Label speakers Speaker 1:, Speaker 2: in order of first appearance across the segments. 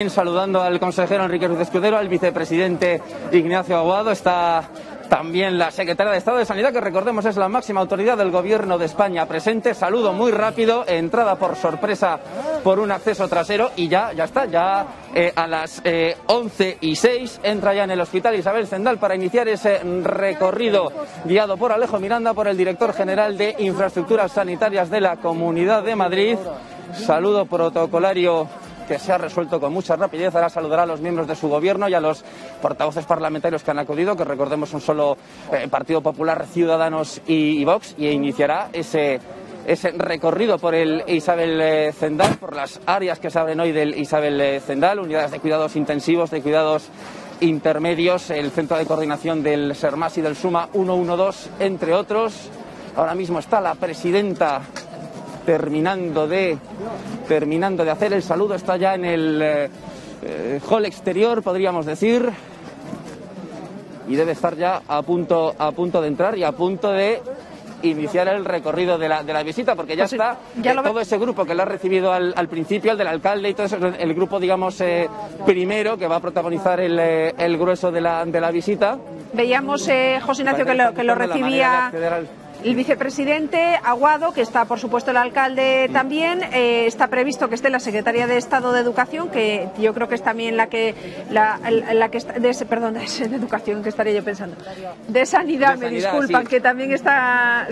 Speaker 1: Saludando al consejero Enrique Ruiz Escudero, al vicepresidente Ignacio Aguado, está también la secretaria de Estado de Sanidad, que recordemos es la máxima autoridad del Gobierno de España presente. Saludo muy rápido, entrada por sorpresa por un acceso trasero y ya está, a las 11:06 entra ya en el Hospital Isabel Zendal para iniciar ese recorrido guiado por Alejo Miranda, por el director general de Infraestructuras Sanitarias de la Comunidad de Madrid. Saludo protocolario que se ha resuelto con mucha rapidez. Ahora saludará a los miembros de su gobierno y a los portavoces parlamentarios que han acudido, que recordemos son solo Partido Popular, Ciudadanos y Vox, y iniciará ese recorrido por el Isabel Zendal, por las áreas que se abren hoy del Isabel Zendal, unidades de cuidados intensivos, de cuidados intermedios, el centro de coordinación del SERMAS y del SUMA 112, entre otros. Ahora mismo está la presidenta terminando de hacer el saludo, está ya en el hall exterior, podríamos decir, y debe estar ya a punto de entrar y a punto de iniciar el recorrido de la visita, porque ya está todo ese grupo que le ha recibido al principio, el del alcalde y todo eso, el grupo, digamos, primero que va a protagonizar el grueso de la visita.
Speaker 2: Veíamos, José Ignacio, que lo recibía el vicepresidente Aguado, que está, por supuesto, el alcalde también. Está previsto que esté la secretaria de Estado de Educación, que yo creo que es también la que está, de Educación, que estaría yo pensando, de Sanidad, me disculpan, sí, que también está,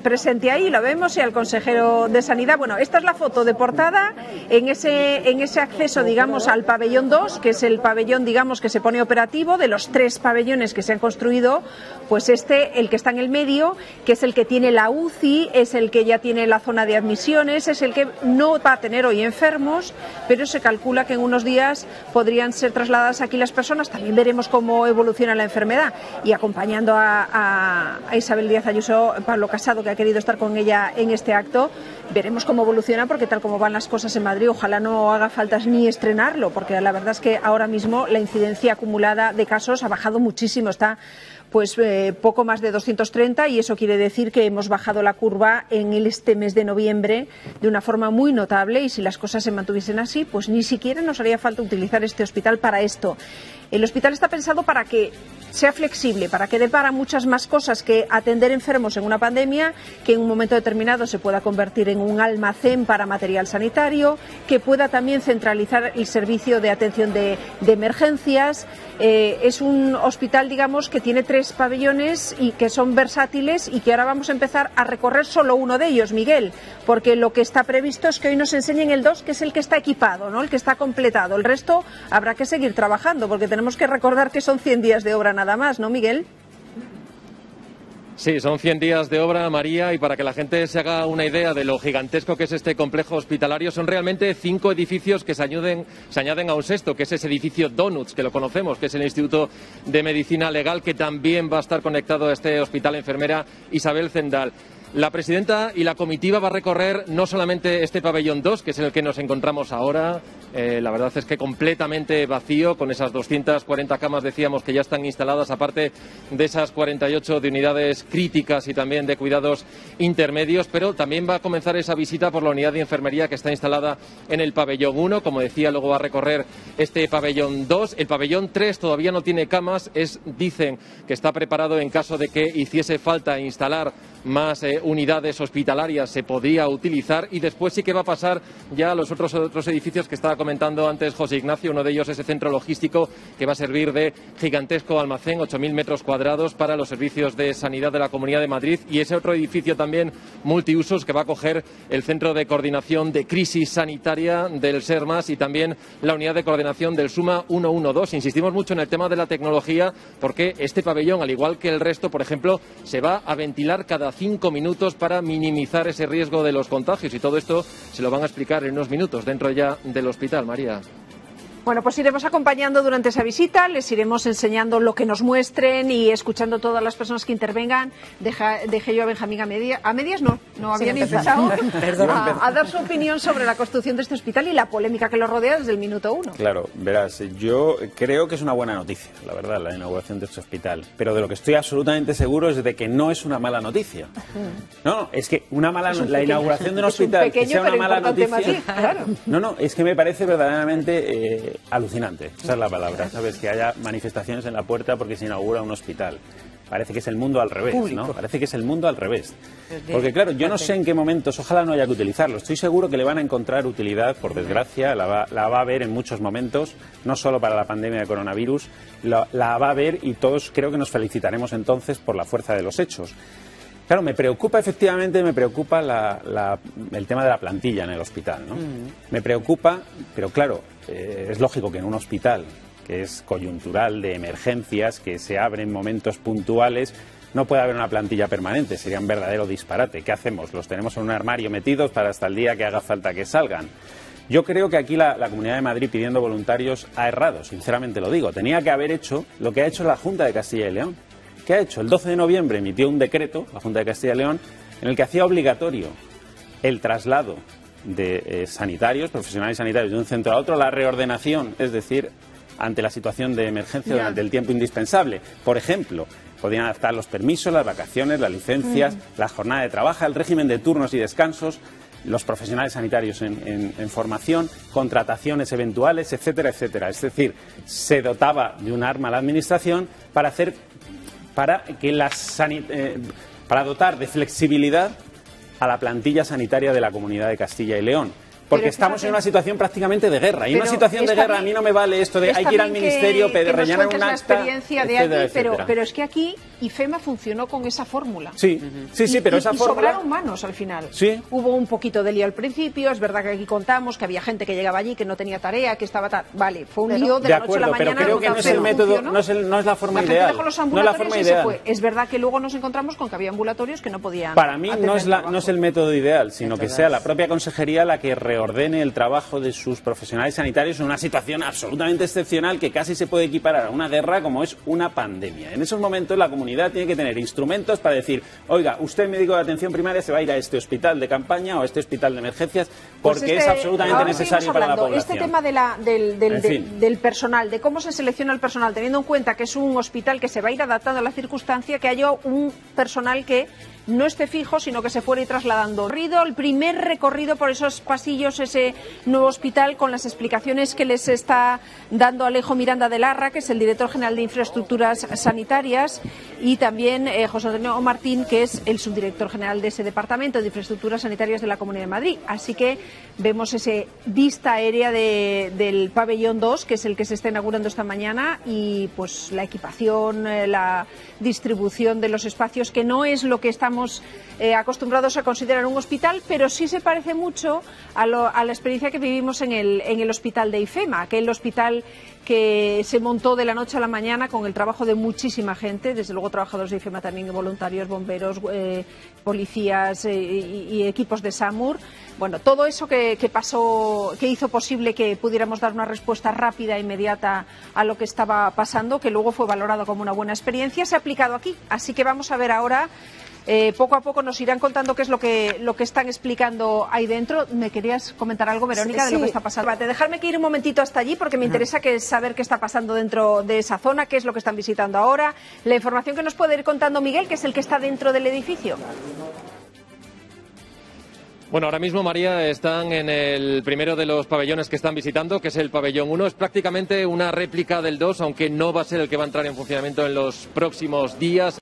Speaker 2: presente ahí, lo vemos, y al consejero de Sanidad. Bueno, esta es la foto de portada en ese acceso, digamos, al pabellón 2, que es el pabellón, digamos, que se pone operativo. De los 3 pabellones que se han construido, pues el que está en el medio, que es el que tiene la UCI, es el que ya tiene la zona de admisiones, es el que no va a tener hoy enfermos, pero se calcula que en unos días podrían ser trasladadas aquí las personas. También veremos cómo evoluciona la enfermedad, y acompañando a Isabel Díaz Ayuso, Pablo Casado, que ha querido estar con ella en este acto. Veremos cómo evoluciona, porque tal como van las cosas en Madrid, ojalá no haga falta ni estrenarlo, porque la verdad es que ahora mismo la incidencia acumulada de casos ha bajado muchísimo, está poco más de 230, y eso quiere decir que hemos bajado la curva en este mes de noviembre de una forma muy notable, y si las cosas se mantuviesen así, pues ni siquiera nos haría falta utilizar este hospital para esto. El hospital está pensado para que sea flexible, para que dé para muchas más cosas que atender enfermos en una pandemia, que en un momento determinado se pueda convertir en un almacén para material sanitario, que pueda también centralizar el servicio de atención de emergencias. Es un hospital, digamos, que tiene 3 pabellones y que son versátiles, y que ahora vamos a empezar a recorrer solo uno de ellos, Miguel, porque lo que está previsto es que hoy nos enseñen el 2, que es el que está equipado, ¿no?, el que está completado. El resto habrá que seguir trabajando, porque tenemos que recordar que son 100 días de obra nada más, ¿no, Miguel?
Speaker 3: Sí, son 100 días de obra, María, y para que la gente se haga una idea de lo gigantesco que es este complejo hospitalario, son realmente 5 edificios que se añaden a un sexto, que es ese edificio Donuts, que lo conocemos, que es el Instituto de Medicina Legal, que también va a estar conectado a este hospital enfermera Isabel Zendal. La presidenta y la comitiva va a recorrer no solamente este pabellón 2, que es en el que nos encontramos ahora, la verdad es que completamente vacío, con esas 240 camas, decíamos, que ya están instaladas, aparte de esas 48 de unidades críticas y también de cuidados intermedios, pero también va a comenzar esa visita por la unidad de enfermería que está instalada en el pabellón 1, como decía, luego va a recorrer este pabellón 2, el pabellón 3 todavía no tiene camas, dicen que está preparado en caso de que hiciese falta instalar más unidades hospitalarias, se podría utilizar, y después sí que va a pasar ya a los otros edificios que estaba comentando antes José Ignacio. Uno de ellos es ese centro logístico que va a servir de gigantesco almacén, 8.000 metros cuadrados para los servicios de sanidad de la Comunidad de Madrid, y ese otro edificio también multiusos que va a acoger el centro de coordinación de crisis sanitaria del SERMAS y también la unidad de coordinación del SUMA 112. Insistimos mucho en el tema de la tecnología, porque este pabellón, al igual que el resto, por ejemplo, se va a ventilar cada 5 minutos para minimizar ese riesgo de los contagios, y todo esto se lo van a explicar en unos minutos dentro ya del hospital, María.
Speaker 2: Bueno, pues iremos acompañando durante esa visita, les iremos enseñando lo que nos muestren y escuchando todas las personas que intervengan. Dejé yo a Benjamín a medias, no había ni empezado a dar su opinión sobre la construcción de este hospital y la polémica que lo rodea desde el minuto 1.
Speaker 4: Claro, verás, yo creo que es una buena noticia, la verdad, la inauguración de este hospital. Pero de lo que estoy absolutamente seguro es de que no es una mala noticia. No, es que la inauguración de un hospital que sea una mala noticia...
Speaker 2: Claro.
Speaker 4: No, es que me parece verdaderamente alucinante, esa es la palabra, ¿sabes? Que haya manifestaciones en la puerta porque se inaugura un hospital. Parece que es el mundo al revés, ¿no? Parece que es el mundo al revés. Porque claro, yo no sé en qué momentos, ojalá no haya que utilizarlo. Estoy seguro que le van a encontrar utilidad, por desgracia, la va a haber en muchos momentos, no solo para la pandemia de coronavirus, la va a haber y todos creo que nos felicitaremos entonces por la fuerza de los hechos. Claro, me preocupa el tema de la plantilla en el hospital, ¿no? Me preocupa, pero claro, es lógico que en un hospital que es coyuntural, de emergencias, que se abre en momentos puntuales, no puede haber una plantilla permanente, sería un verdadero disparate. ¿Qué hacemos? ¿Los tenemos en un armario metidos para hasta el día que haga falta que salgan? Yo creo que aquí la Comunidad de Madrid pidiendo voluntarios ha errado, sinceramente lo digo. Tenía que haber hecho lo que ha hecho la Junta de Castilla y León. ¿Qué ha hecho? El 12 de noviembre emitió un decreto, la Junta de Castilla y León, en el que hacía obligatorio el traslado de sanitarios, profesionales sanitarios de un centro a otro, la reordenación, es decir, ante la situación de emergencia durante el tiempo indispensable. Por ejemplo, podían adaptar los permisos, las vacaciones, las licencias, la jornada de trabajo, el régimen de turnos y descansos, los profesionales sanitarios en formación, contrataciones eventuales, etcétera, etcétera. Es decir, se dotaba de un arma a la Administración para dotar de flexibilidad a la plantilla sanitaria de la Comunidad de Castilla y León. Porque estamos en una situación prácticamente de guerra. Y en una situación de guerra a mí no me vale esto de hay que ir al ministerio, rellenar un acta, etcétera.
Speaker 2: Pero es que aquí IFEMA funcionó con esa fórmula.
Speaker 4: Sí, pero esa fórmula...
Speaker 2: Y sobraron manos al final.
Speaker 4: Sí.
Speaker 2: Hubo un poquito de lío al principio, es verdad que aquí contamos que había gente que llegaba allí, que no tenía tarea, que estaba... Vale, fue un lío de la noche a la mañana.
Speaker 4: Pero creo que no es el método, no es la forma ideal.
Speaker 2: Dejó los ambulatorios y se fue. Es verdad que luego nos encontramos con que había ambulatorios que no podían...
Speaker 4: Para mí no es el método ideal, sino que sea la propia consejería la que reordene el trabajo de sus profesionales sanitarios en una situación absolutamente excepcional que casi se puede equiparar a una guerra como es una pandemia. En esos momentos la comunidad tiene que tener instrumentos para decir, oiga, usted médico de atención primaria se va a ir a este hospital de campaña o a este hospital de emergencias porque es absolutamente necesario para la población.
Speaker 2: Este tema del personal, de cómo se selecciona el personal, teniendo en cuenta que es un hospital que se va a ir adaptando a la circunstancia, que haya un personal que no esté fijo, sino que se fuera ir trasladando. El primer recorrido por esos pasillos, ese nuevo hospital, con las explicaciones que les está dando Alejo Miranda de Larra, que es el director general de Infraestructuras Sanitarias, y también José Antonio Martín, que es el subdirector general de ese departamento de Infraestructuras Sanitarias de la Comunidad de Madrid. Así que vemos ese vista aérea del pabellón 2, que es el que se está inaugurando esta mañana, y pues la equipación, la distribución de los espacios, que no es lo que estamos acostumbrados a considerar un hospital, pero sí se parece mucho a la experiencia que vivimos en el hospital de IFEMA, aquel hospital que se montó de la noche a la mañana con el trabajo de muchísima gente, desde luego trabajadores de IFEMA también, voluntarios, bomberos, policías y equipos de SAMUR. Bueno, todo eso que pasó, que hizo posible que pudiéramos dar una respuesta rápida e inmediata a lo que estaba pasando, que luego fue valorado como una buena experiencia, se ha aplicado aquí. Así que vamos a ver ahora. Poco a poco nos irán contando qué es lo que están explicando ahí dentro. ¿Me querías comentar algo, Verónica, de lo que está pasando? Dejarme que ir un momentito hasta allí porque me interesa saber qué está pasando dentro de esa zona, qué es lo que están visitando ahora. La información que nos puede ir contando Miguel, que es el que está dentro del edificio.
Speaker 3: Bueno, ahora mismo, María, están en el primero de los pabellones que están visitando, que es el pabellón 1. Es prácticamente una réplica del 2, aunque no va a ser el que va a entrar en funcionamiento en los próximos días.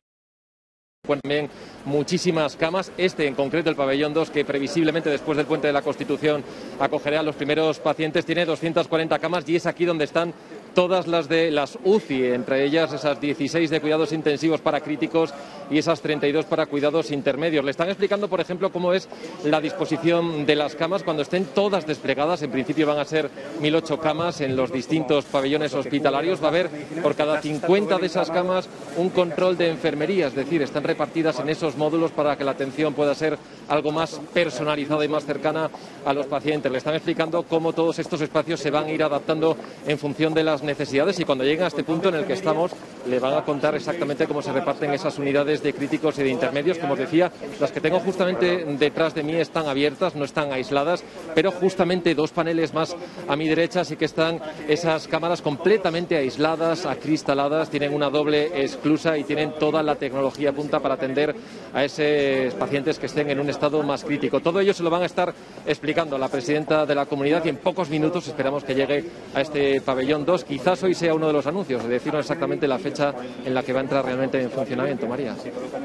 Speaker 3: También muchísimas camas, en concreto el pabellón 2, que previsiblemente después del Puente de la Constitución acogerá a los primeros pacientes, tiene 240 camas y es aquí donde están todas las de las UCI, entre ellas esas 16 de cuidados intensivos para críticos y esas 32 para cuidados intermedios. Le están explicando, por ejemplo, cómo es la disposición de las camas cuando estén todas desplegadas. En principio van a ser 1.008 camas en los distintos pabellones hospitalarios. Va a haber por cada 50 de esas camas un control de enfermería, es decir, están repartidas en esos módulos para que la atención pueda ser algo más personalizada y más cercana a los pacientes. Le están explicando cómo todos estos espacios se van a ir adaptando en función de las necesidades y cuando lleguen a este punto en el que estamos le van a contar exactamente cómo se reparten esas unidades de críticos y de intermedios. Como os decía, las que tengo justamente detrás de mí están abiertas, no están aisladas, pero justamente dos paneles más a mi derecha sí que están esas cámaras completamente aisladas, acristaladas, tienen una doble esclusa y tienen toda la tecnología punta para atender a esos pacientes que estén en un estado más crítico. Todo ello se lo van a estar explicando a la presidenta de la comunidad y en pocos minutos esperamos que llegue a este pabellón 2. Quizás hoy sea uno de los anuncios, de decirnos exactamente la fecha en la que va a entrar realmente en funcionamiento, María.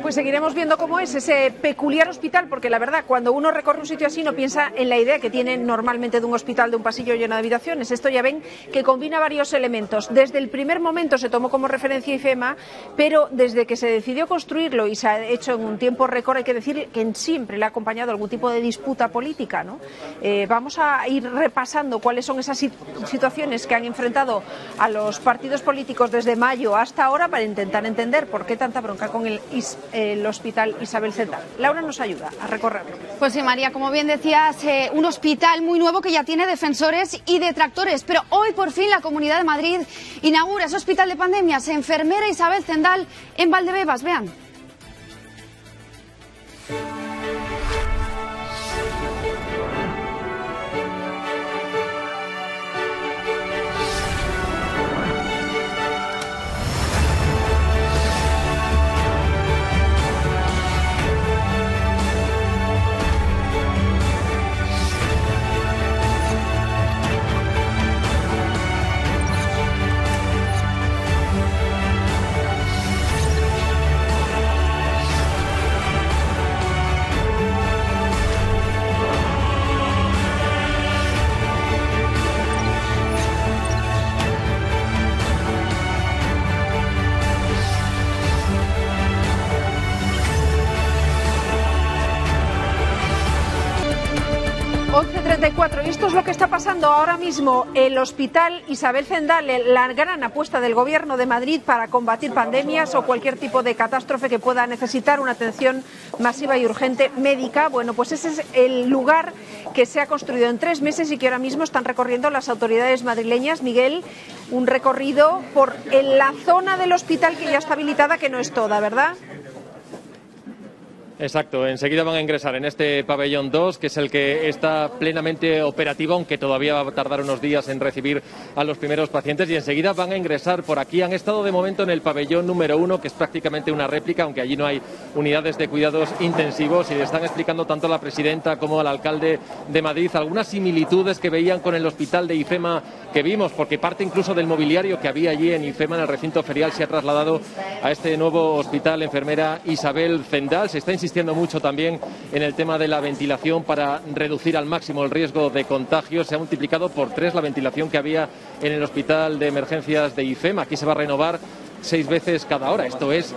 Speaker 2: Pues seguiremos viendo cómo es ese peculiar hospital, porque la verdad, cuando uno recorre un sitio así no piensa en la idea que tiene normalmente de un hospital, de un pasillo lleno de habitaciones. Esto ya ven que combina varios elementos. Desde el primer momento se tomó como referencia IFEMA, pero desde que se decidió construirlo y se ha hecho en un tiempo récord, hay que decir que siempre le ha acompañado algún tipo de disputa política, ¿no? Vamos a ir repasando cuáles son esas situaciones que han enfrentado a los partidos políticos desde mayo hasta ahora para intentar entender por qué tanta bronca con el Hospital Isabel Zendal. Laura nos ayuda a recorrerlo.
Speaker 5: Pues sí, María, como bien decías, un hospital muy nuevo que ya tiene defensores y detractores, pero hoy por fin la Comunidad de Madrid inaugura ese hospital de pandemias, enfermera Isabel Zendal en Valdebebas. Vean.
Speaker 2: Y esto es lo que está pasando ahora mismo. El Hospital Isabel Zendal, la gran apuesta del Gobierno de Madrid para combatir pandemias o cualquier tipo de catástrofe que pueda necesitar una atención masiva y urgente médica. Bueno, pues ese es el lugar que se ha construido en 3 meses y que ahora mismo están recorriendo las autoridades madrileñas. Miguel, un recorrido por la zona del hospital que ya está habilitada, que no es toda, ¿verdad?
Speaker 3: Exacto, enseguida van a ingresar en este pabellón 2, que es el que está plenamente operativo, aunque todavía va a tardar unos días en recibir a los primeros pacientes, y enseguida van a ingresar por aquí. Han estado de momento en el pabellón número 1, que es prácticamente una réplica, aunque allí no hay unidades de cuidados intensivos, y le están explicando tanto a la presidenta como al alcalde de Madrid algunas similitudes que veían con el hospital de IFEMA que vimos, porque parte incluso del mobiliario que había allí en IFEMA, en el recinto ferial, se ha trasladado a este nuevo hospital enfermera Isabel Zendal. Se está insistiendo mucho también en el tema de la ventilación para reducir al máximo el riesgo de contagio. Se ha multiplicado por 3 la ventilación que había en el hospital de emergencias de IFEMA. Aquí se va a renovar 6 veces cada hora, esto es,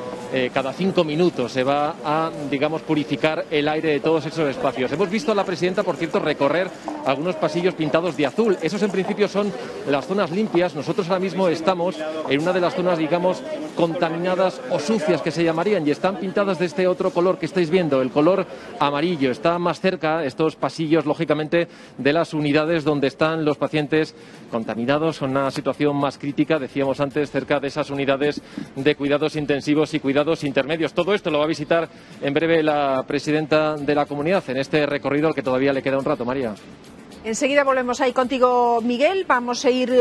Speaker 3: cada 5 minutos se va a, digamos, purificar el aire de todos esos espacios. Hemos visto a la presidenta, por cierto, recorrer algunos pasillos pintados de azul. Esos en principio son las zonas limpias. Nosotros ahora mismo estamos en una de las zonas, digamos, contaminadas o sucias, que se llamarían, y están pintadas de este otro color que estáis viendo, el color amarillo. Está más cerca estos pasillos, lógicamente, de las unidades donde están los pacientes contaminados, en una situación más crítica, decíamos antes, cerca de esas unidades de cuidados intensivos y cuidados intermedios. Todo esto lo va a visitar en breve la presidenta de la comunidad en este recorrido al que todavía le queda un rato, María.
Speaker 2: Enseguida volvemos ahí contigo, Miguel. Vamos a ir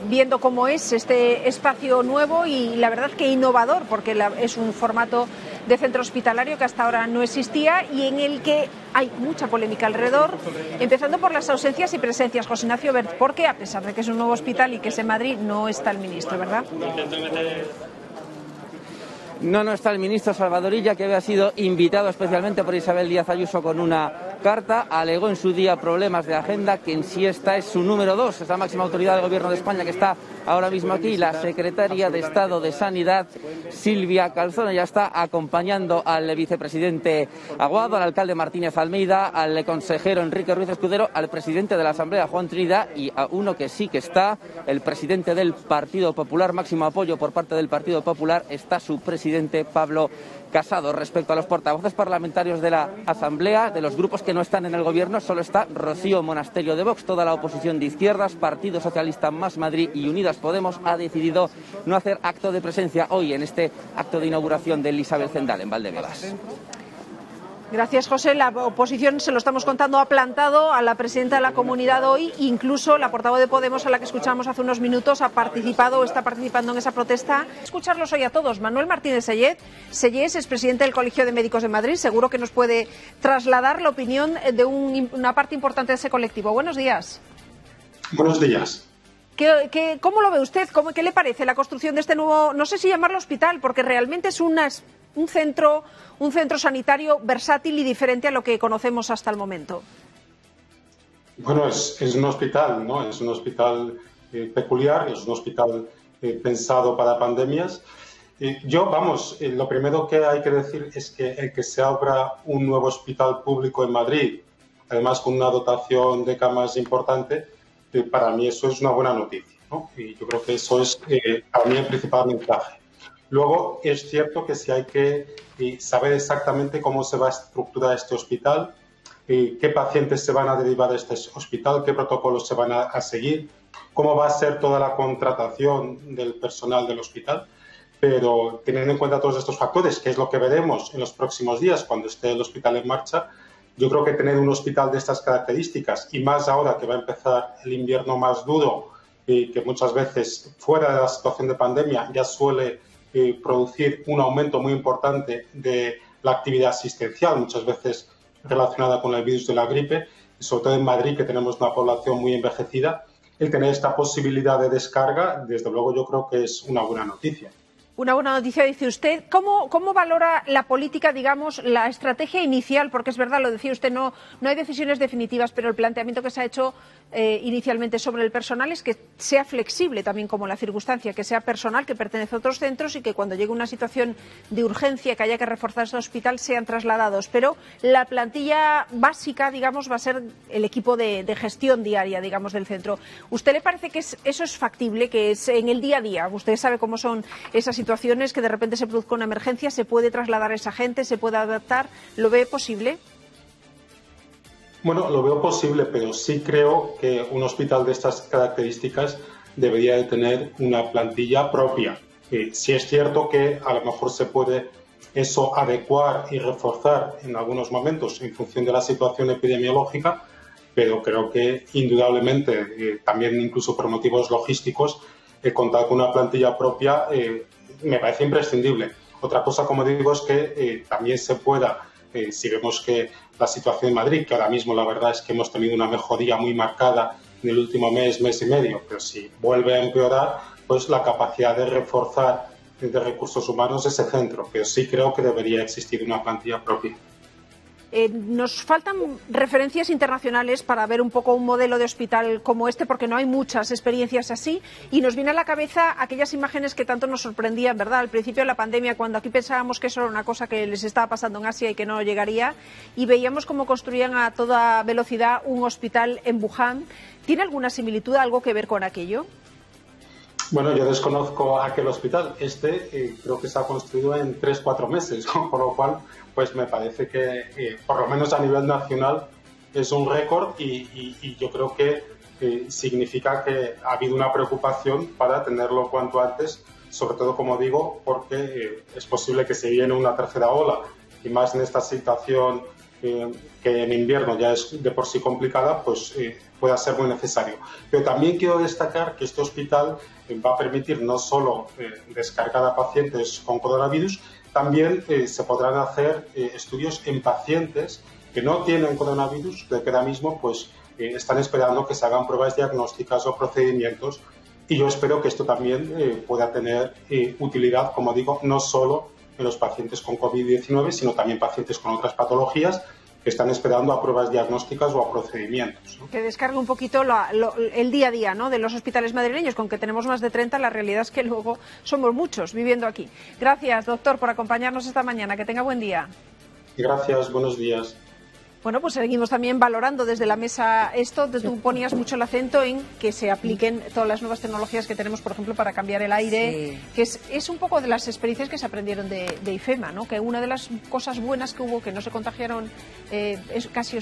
Speaker 2: viendo cómo es este espacio nuevo y la verdad que innovador, porque es un formato de centro hospitalario que hasta ahora no existía y en el que hay mucha polémica alrededor, empezando por las ausencias y presencias. José Ignacio Wert, porque a pesar de que es un nuevo hospital y que es en Madrid, no está el ministro, ¿verdad?
Speaker 1: No está el ministro Salvador Illa, que había sido invitado especialmente por Isabel Díaz Ayuso con una carta, alegó en su día problemas de agenda, que en sí esta es su número 2, es la máxima autoridad del Gobierno de España que está ahora mismo aquí. La secretaria de Estado de Sanidad, Silvia Calzón, ya está acompañando al vicepresidente Aguado, al alcalde Martínez Almeida, al consejero Enrique Ruiz Escudero, al presidente de la Asamblea, Juan Trinidad, y a uno que sí que está, el presidente del Partido Popular, máximo apoyo por parte del Partido Popular, está su presidente Pablo Casado. Respecto a los portavoces parlamentarios de la Asamblea, de los grupos que no están en el Gobierno, solo está Rocío Monasterio de Vox. Toda la oposición de izquierdas, Partido Socialista, Más Madrid y Unidas Podemos ha decidido no hacer acto de presencia hoy en este acto de inauguración del Isabel Zendal en Valdebebas.
Speaker 2: Gracias, José. La oposición, se lo estamos contando, ha plantado a la presidenta de la comunidad hoy. Incluso la portavoz de Podemos, a la que escuchamos hace unos minutos, está participando en esa protesta. Escucharlos hoy a todos. Manuel Martínez Sellés es presidente del Colegio de Médicos de Madrid. Seguro que nos puede trasladar la opinión de una parte importante de ese colectivo. Buenos días.
Speaker 6: Buenos días.
Speaker 2: ¿Cómo lo ve usted? ¿Qué le parece la construcción de este nuevo, no sé si llamarlo hospital, porque realmente es un centro sanitario versátil y diferente a lo que conocemos hasta el momento?
Speaker 6: Bueno, es un hospital, ¿no? Es un hospital peculiar, es un hospital pensado para pandemias. Lo primero que hay que decir es que el que se abra un nuevo hospital público en Madrid, además con una dotación de camas importante, para mí eso es una buena noticia, ¿no? Y yo creo que eso es para mí el principal mensaje. Luego, es cierto que sí hay que saber exactamente cómo se va a estructurar este hospital, qué pacientes se van a derivar de este hospital, qué protocolos se van a seguir, cómo va a ser toda la contratación del personal del hospital. Pero teniendo en cuenta todos estos factores, que es lo que veremos en los próximos días cuando esté el hospital en marcha, yo creo que tener un hospital de estas características, y más ahora que va a empezar el invierno más duro, que muchas veces fuera de la situación de pandemia ya suele producir un aumento muy importante de la actividad asistencial, muchas veces relacionada con el virus de la gripe, y sobre todo en Madrid, que tenemos una población muy envejecida, el tener esta posibilidad de descarga, desde luego yo creo que es una buena noticia.
Speaker 2: Una buena noticia, dice usted. ¿Cómo valora la política, digamos, la estrategia inicial? Porque es verdad, lo decía usted, no hay decisiones definitivas, pero el planteamiento que se ha hecho inicialmente sobre el personal es que sea flexible también como la circunstancia, que sea personal que pertenece a otros centros y que cuando llegue una situación de urgencia que haya que reforzar ese hospital sean trasladados. Pero la plantilla básica, digamos, va a ser el equipo de gestión diaria, digamos, del centro. ¿Usted le parece que eso es factible, que es en el día a día? Usted sabe cómo son esas situaciones, que de repente se produzca una emergencia, se puede trasladar a esa gente, se puede adaptar. ¿Lo ve posible?
Speaker 6: Bueno, lo veo posible, pero sí creo que un hospital de estas características debería de tener una plantilla propia. Sí es cierto que a lo mejor se puede eso adecuar y reforzar en algunos momentos en función de la situación epidemiológica, pero creo que indudablemente, también incluso por motivos logísticos, contar con una plantilla propia me parece imprescindible. Otra cosa, como digo, es que también se pueda, si vemos que la situación en Madrid, que ahora mismo la verdad es que hemos tenido una mejoría muy marcada en el último mes y medio, pero si vuelve a empeorar, pues la capacidad de reforzar de recursos humanos ese centro, pero sí creo que debería existir una plantilla propia.
Speaker 2: Nos faltan referencias internacionales para ver un poco un modelo de hospital como este, porque no hay muchas experiencias así, y nos viene a la cabeza aquellas imágenes que tanto nos sorprendían, ¿verdad? Al principio de la pandemia, cuando aquí pensábamos que eso era una cosa que les estaba pasando en Asia y que no llegaría, y veíamos cómo construían a toda velocidad un hospital en Wuhan. ¿Tiene alguna similitud, algo que ver con aquello?
Speaker 6: Bueno, yo desconozco aquel hospital. Creo que se ha construido en 3-4 meses, ¿no? Por lo cual, pues me parece que, por lo menos a nivel nacional, es un récord y yo creo que significa que ha habido una preocupación para tenerlo cuanto antes, sobre todo, como digo, porque es posible que se viene una tercera ola, y más en esta situación que en invierno ya es de por sí complicada, pues pueda ser muy necesario. Pero también quiero destacar que este hospital va a permitir no solo descargar a pacientes con coronavirus, también se podrán hacer estudios en pacientes que no tienen coronavirus, que ahora mismo pues, están esperando que se hagan pruebas diagnósticas o procedimientos, y yo espero que esto también pueda tener utilidad, como digo, no solo en los pacientes con COVID-19, sino también pacientes con otras patologías, están esperando a pruebas diagnósticas o a procedimientos, ¿no?
Speaker 2: Que descargue un poquito el día a día, ¿no?, de los hospitales madrileños, con que tenemos más de 30, la realidad es que luego somos muchos viviendo aquí. Gracias, doctor, por acompañarnos esta mañana. Que tenga buen día.
Speaker 6: Gracias, buenos días.
Speaker 2: Bueno, pues seguimos también valorando desde la mesa esto. Tú ponías mucho el acento en que se apliquen todas las nuevas tecnologías que tenemos, por ejemplo, para cambiar el aire, que es un poco de las experiencias que se aprendieron de IFEMA, ¿no? Que una de las cosas buenas que hubo, que no se contagiaron es casi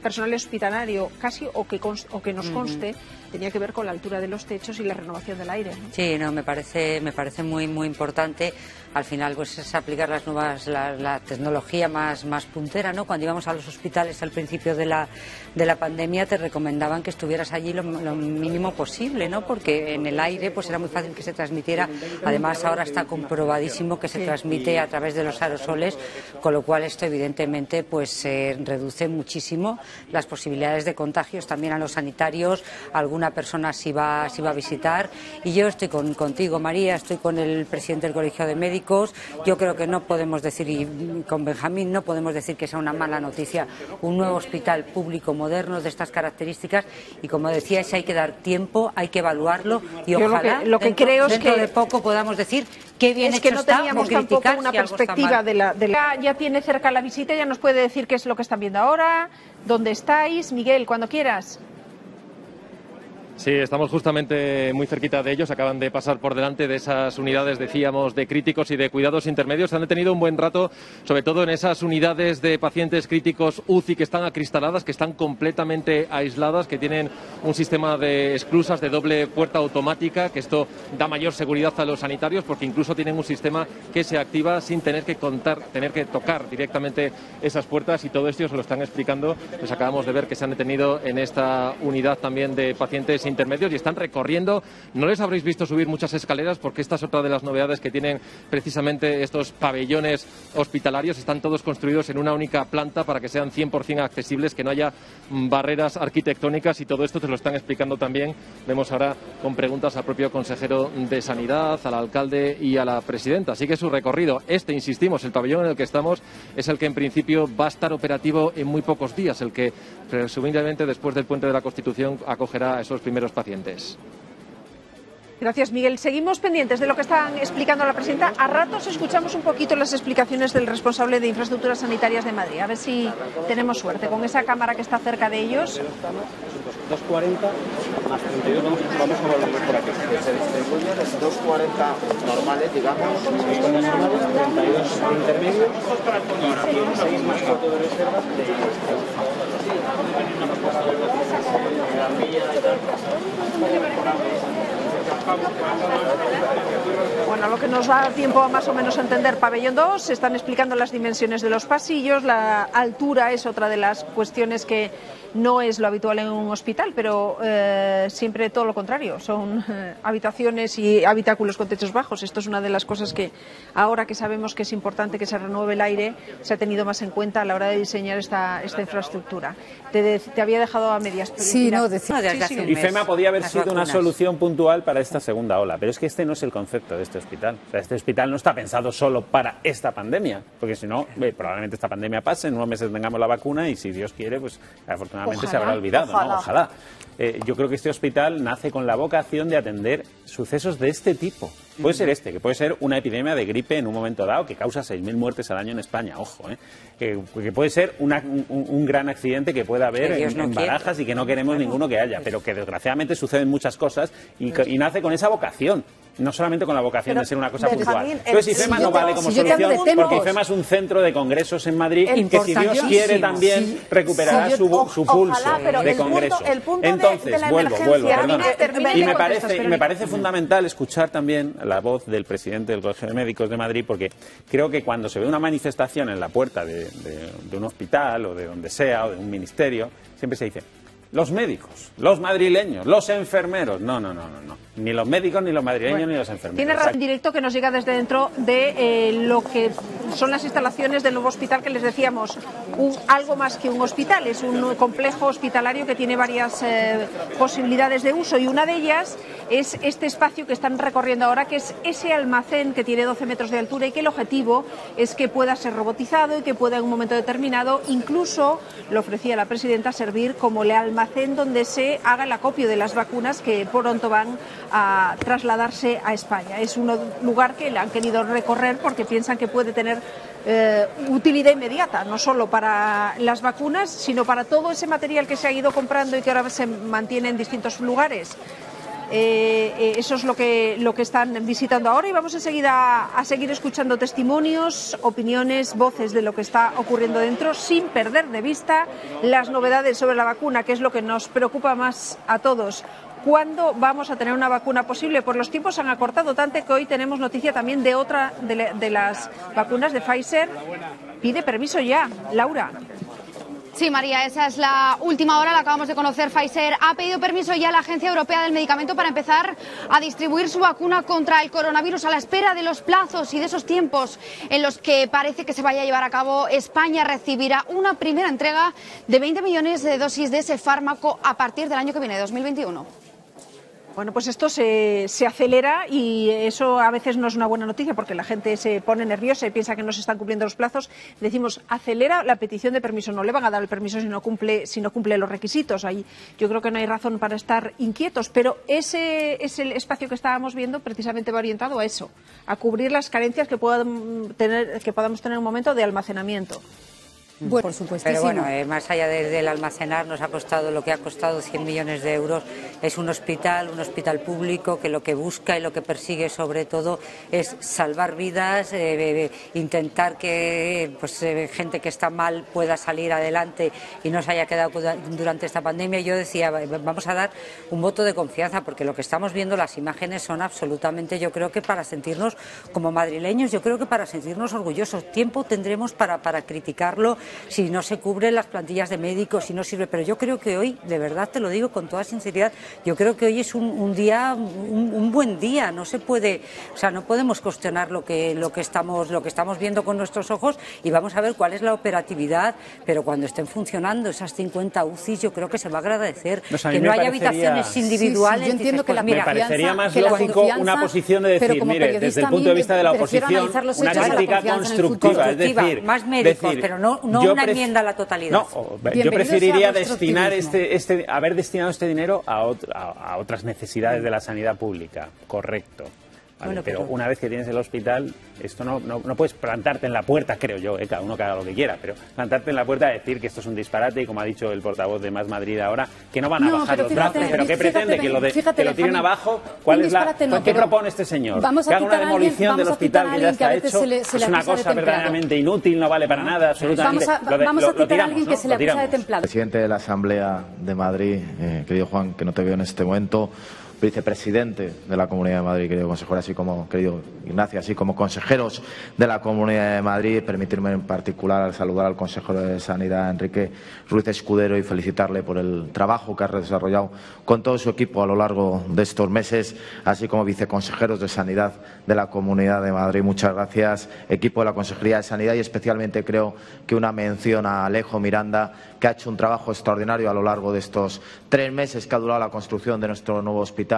Speaker 2: personal hospitalario, casi o que nos conste, tenía que ver con la altura de los techos y la renovación del aire, ¿no?
Speaker 7: Sí, no, me parece muy importante. Al final, pues es aplicar la tecnología más puntera, ¿no? Cuando íbamos a los hospitales al principio de la pandemia, te recomendaban que estuvieras allí lo mínimo posible, ¿no? Porque en el aire pues era muy fácil que se transmitiera. Además, ahora está comprobadísimo que se transmite a través de los aerosoles, con lo cual esto evidentemente pues reduce muchísimo las posibilidades de contagios también a los sanitarios. Alguna persona sí va a visitar, y yo estoy contigo, María, estoy con el presidente del Colegio de Médicos. Yo creo que no podemos decir, y con Benjamín, no podemos decir que sea una mala noticia un nuevo hospital público moderno de estas características, y como decíais, hay que dar tiempo, hay que evaluarlo, y ojalá
Speaker 2: lo que creo es
Speaker 7: dentro
Speaker 2: que
Speaker 7: de poco podamos decir qué bien
Speaker 2: es que
Speaker 7: hecho
Speaker 2: no
Speaker 7: está,
Speaker 2: teníamos
Speaker 7: o criticar
Speaker 2: tampoco una
Speaker 7: si algo está
Speaker 2: perspectiva
Speaker 7: mal.
Speaker 2: ya tiene cerca la visita, ya nos puede decir qué es lo que están viendo ahora, dónde estáis. Miguel, cuando quieras.
Speaker 3: Sí, estamos justamente muy cerquita de ellos. Acaban de pasar por delante de esas unidades, decíamos, de críticos y de cuidados intermedios. Se han detenido un buen rato, sobre todo en esas unidades de pacientes críticos UCI que están acristaladas, que están completamente aisladas, que tienen un sistema de esclusas de doble puerta automática, que esto da mayor seguridad a los sanitarios, porque incluso tienen un sistema que se activa sin tener que tocar directamente esas puertas, y todo esto se lo están explicando. Les acabamos de ver que se han detenido en esta unidad también de pacientes intermedios y están recorriendo. No les habréis visto subir muchas escaleras, porque esta es otra de las novedades que tienen precisamente estos pabellones hospitalarios. Están todos construidos en una única planta para que sean 100% accesibles, que no haya barreras arquitectónicas, y todo esto te lo están explicando también. Vemos ahora con preguntas al propio consejero de Sanidad, al alcalde y a la presidenta. Así que su recorrido, insistimos, el pabellón en el que estamos es el que en principio va a estar operativo en muy pocos días, el que presumiblemente después del Puente de la Constitución acogerá a esos primeros pacientes.
Speaker 2: Gracias, Miguel. Seguimos pendientes de lo que están explicando la presidenta. A ratos escuchamos un poquito las explicaciones del responsable de infraestructuras sanitarias de Madrid. A ver si tenemos suerte con esa cámara que está cerca de ellos.
Speaker 8: 240 más 32, vamos a volver por aquí. Se distribuyen 240 normales, digamos, 240 normales, 32 intermedios y 6 más fotos de reserva
Speaker 2: Bueno, lo que nos da tiempo a más o menos entender pabellón 2, se están explicando las dimensiones de los pasillos, la altura es otra de las cuestiones que no es lo habitual en un hospital, pero siempre todo lo contrario, son habitaciones y habitáculos con techos bajos. Esto es una de las cosas que ahora que sabemos que es importante que se renueve el aire, se ha tenido más en cuenta a la hora de diseñar esta infraestructura. Te había dejado a medias.
Speaker 7: Sí, no, decía desde hace un mes.
Speaker 4: IFEMA podía haber sido una solución puntual para esta segunda ola, pero es que este no es el concepto de este hospital. O sea, este hospital no está pensado solo para esta pandemia, porque si no, probablemente esta pandemia pase, en unos meses tengamos la vacuna y si Dios quiere, pues afortunadamente se habrá olvidado,
Speaker 2: ojalá.
Speaker 4: ¿no? Ojalá. Yo creo que este hospital nace con la vocación de atender sucesos de este tipo. Puede ser que puede ser una epidemia de gripe en un momento dado que causa 6.000 muertes al año en España, ojo, que puede ser un gran accidente que pueda haber en Barajas y que no queremos ninguno que haya, pero que desgraciadamente suceden muchas cosas y nace con esa vocación. No solamente con la vocación de ser una cosa puntual. Entonces IFEMA no vale como solución, porque IFEMA es un centro de congresos en Madrid que, si Dios quiere, también recuperará su pulso de congreso. Entonces, vuelvo, perdón. Y me parece fundamental escuchar también la voz del presidente del Colegio de Médicos de Madrid, porque creo que cuando se ve una manifestación en la puerta de un hospital o de donde sea, o de un ministerio, siempre se dice: los médicos, los madrileños, los enfermeros. No. Ni los médicos, ni los madrileños, ni los enfermeros.
Speaker 2: Tiene razón, directo que nos llega desde dentro de lo que son las instalaciones del nuevo hospital, que les decíamos, algo más que un hospital, es un complejo hospitalario que tiene varias posibilidades de uso, y una de ellas es este espacio que están recorriendo ahora, que es ese almacén que tiene 12 metros de altura y que el objetivo es que pueda ser robotizado y que pueda en un momento determinado, incluso lo ofrecía la presidenta, servir como el almacén donde se haga el acopio de las vacunas que pronto van a trasladarse a España. Es un lugar que le han querido recorrer porque piensan que puede tener utilidad inmediata, no solo para las vacunas, sino para todo ese material que se ha ido comprando y que ahora se mantiene en distintos lugares. Eso es lo que están visitando ahora, y vamos enseguida a seguir escuchando testimonios, opiniones, voces de lo que está ocurriendo dentro, sin perder de vista las novedades sobre la vacuna, que es lo que nos preocupa más a todos. ¿Cuándo vamos a tener una vacuna posible? Pues los tiempos han acortado tanto que hoy tenemos noticia también de otra de las vacunas de Pfizer. Pide permiso ya, Laura.
Speaker 5: Sí, María, esa es la última hora, la acabamos de conocer. Pfizer ha pedido permiso ya a la Agencia Europea del Medicamento para empezar a distribuir su vacuna contra el coronavirus a la espera de los plazos y de esos tiempos en los que parece que se vaya a llevar a cabo. España recibirá una primera entrega de 20 millones de dosis de ese fármaco a partir del año que viene, 2021.
Speaker 2: Bueno, pues esto se acelera, y eso a veces no es una buena noticia porque la gente se pone nerviosa y piensa que no se están cumpliendo los plazos. Decimos, acelera la petición de permiso. No le van a dar el permiso si no cumple los requisitos. Ahí yo creo que no hay razón para estar inquietos, pero ese es el espacio que estábamos viendo, precisamente va orientado a eso, a cubrir las carencias que podamos tener en un momento de almacenamiento.
Speaker 7: Bueno, por supuestísimo. Pero bueno, más allá del almacenar, nos ha costado lo que ha costado 100 millones de euros. Es un hospital público que lo que busca y lo que persigue sobre todo es salvar vidas, intentar que gente que está mal pueda salir adelante y no se haya quedado durante esta pandemia. Yo decía, vamos a dar un voto de confianza, porque lo que estamos viendo, las imágenes son absolutamente, yo creo que para sentirnos como madrileños, yo creo que para sentirnos orgullosos. Tiempo tendremos para criticarlo, si no se cubren las plantillas de médicos, si no sirve, pero yo creo que hoy, de verdad te lo digo con toda sinceridad, yo creo que hoy es un buen día. No se puede, no podemos cuestionar lo que estamos viendo con nuestros ojos, y vamos a ver cuál es la operatividad, pero cuando estén funcionando esas 50 UCIs, yo creo que se va a agradecer que no haya habitaciones individuales.
Speaker 4: Sí, yo entiendo que me parecería más lógico una posición de decir, mire, desde el punto de vista de la oposición, una crítica constructiva, es decir,
Speaker 7: más médicos, pero no una enmienda a la totalidad.
Speaker 4: No, yo preferiría haber destinado este dinero a otras necesidades de la sanidad pública, correcto. Vale, bueno, pero una vez que tienes el hospital, esto no puedes plantarte en la puerta, creo yo, cada uno que haga lo que quiera, pero plantarte en la puerta y decir que esto es un disparate, y como ha dicho el portavoz de Más Madrid ahora, que no van a bajar los brazos, pero ¿qué pretende? Que lo tiren abajo. ¿Qué propone este señor? Que haga una demolición del hospital que ya está hecho. Es una cosa verdaderamente inútil, no vale para nada, absolutamente.
Speaker 9: Vamos a citar a alguien que se le acusa de templado.
Speaker 10: Presidente de la Asamblea de Madrid, querido Juan, que no te veo en este momento, vicepresidente de la Comunidad de Madrid, querido consejero, así como querido Ignacio, así como consejeros de la Comunidad de Madrid. Permitirme en particular saludar al consejero de Sanidad, Enrique Ruiz Escudero, y felicitarle por el trabajo que ha desarrollado con todo su equipo a lo largo de estos meses, así como viceconsejeros de Sanidad de la Comunidad de Madrid. Muchas gracias, equipo de la Consejería de Sanidad, y especialmente creo que una mención a Alejo Miranda, que ha hecho un trabajo extraordinario a lo largo de estos 3 meses que ha durado la construcción de nuestro nuevo hospital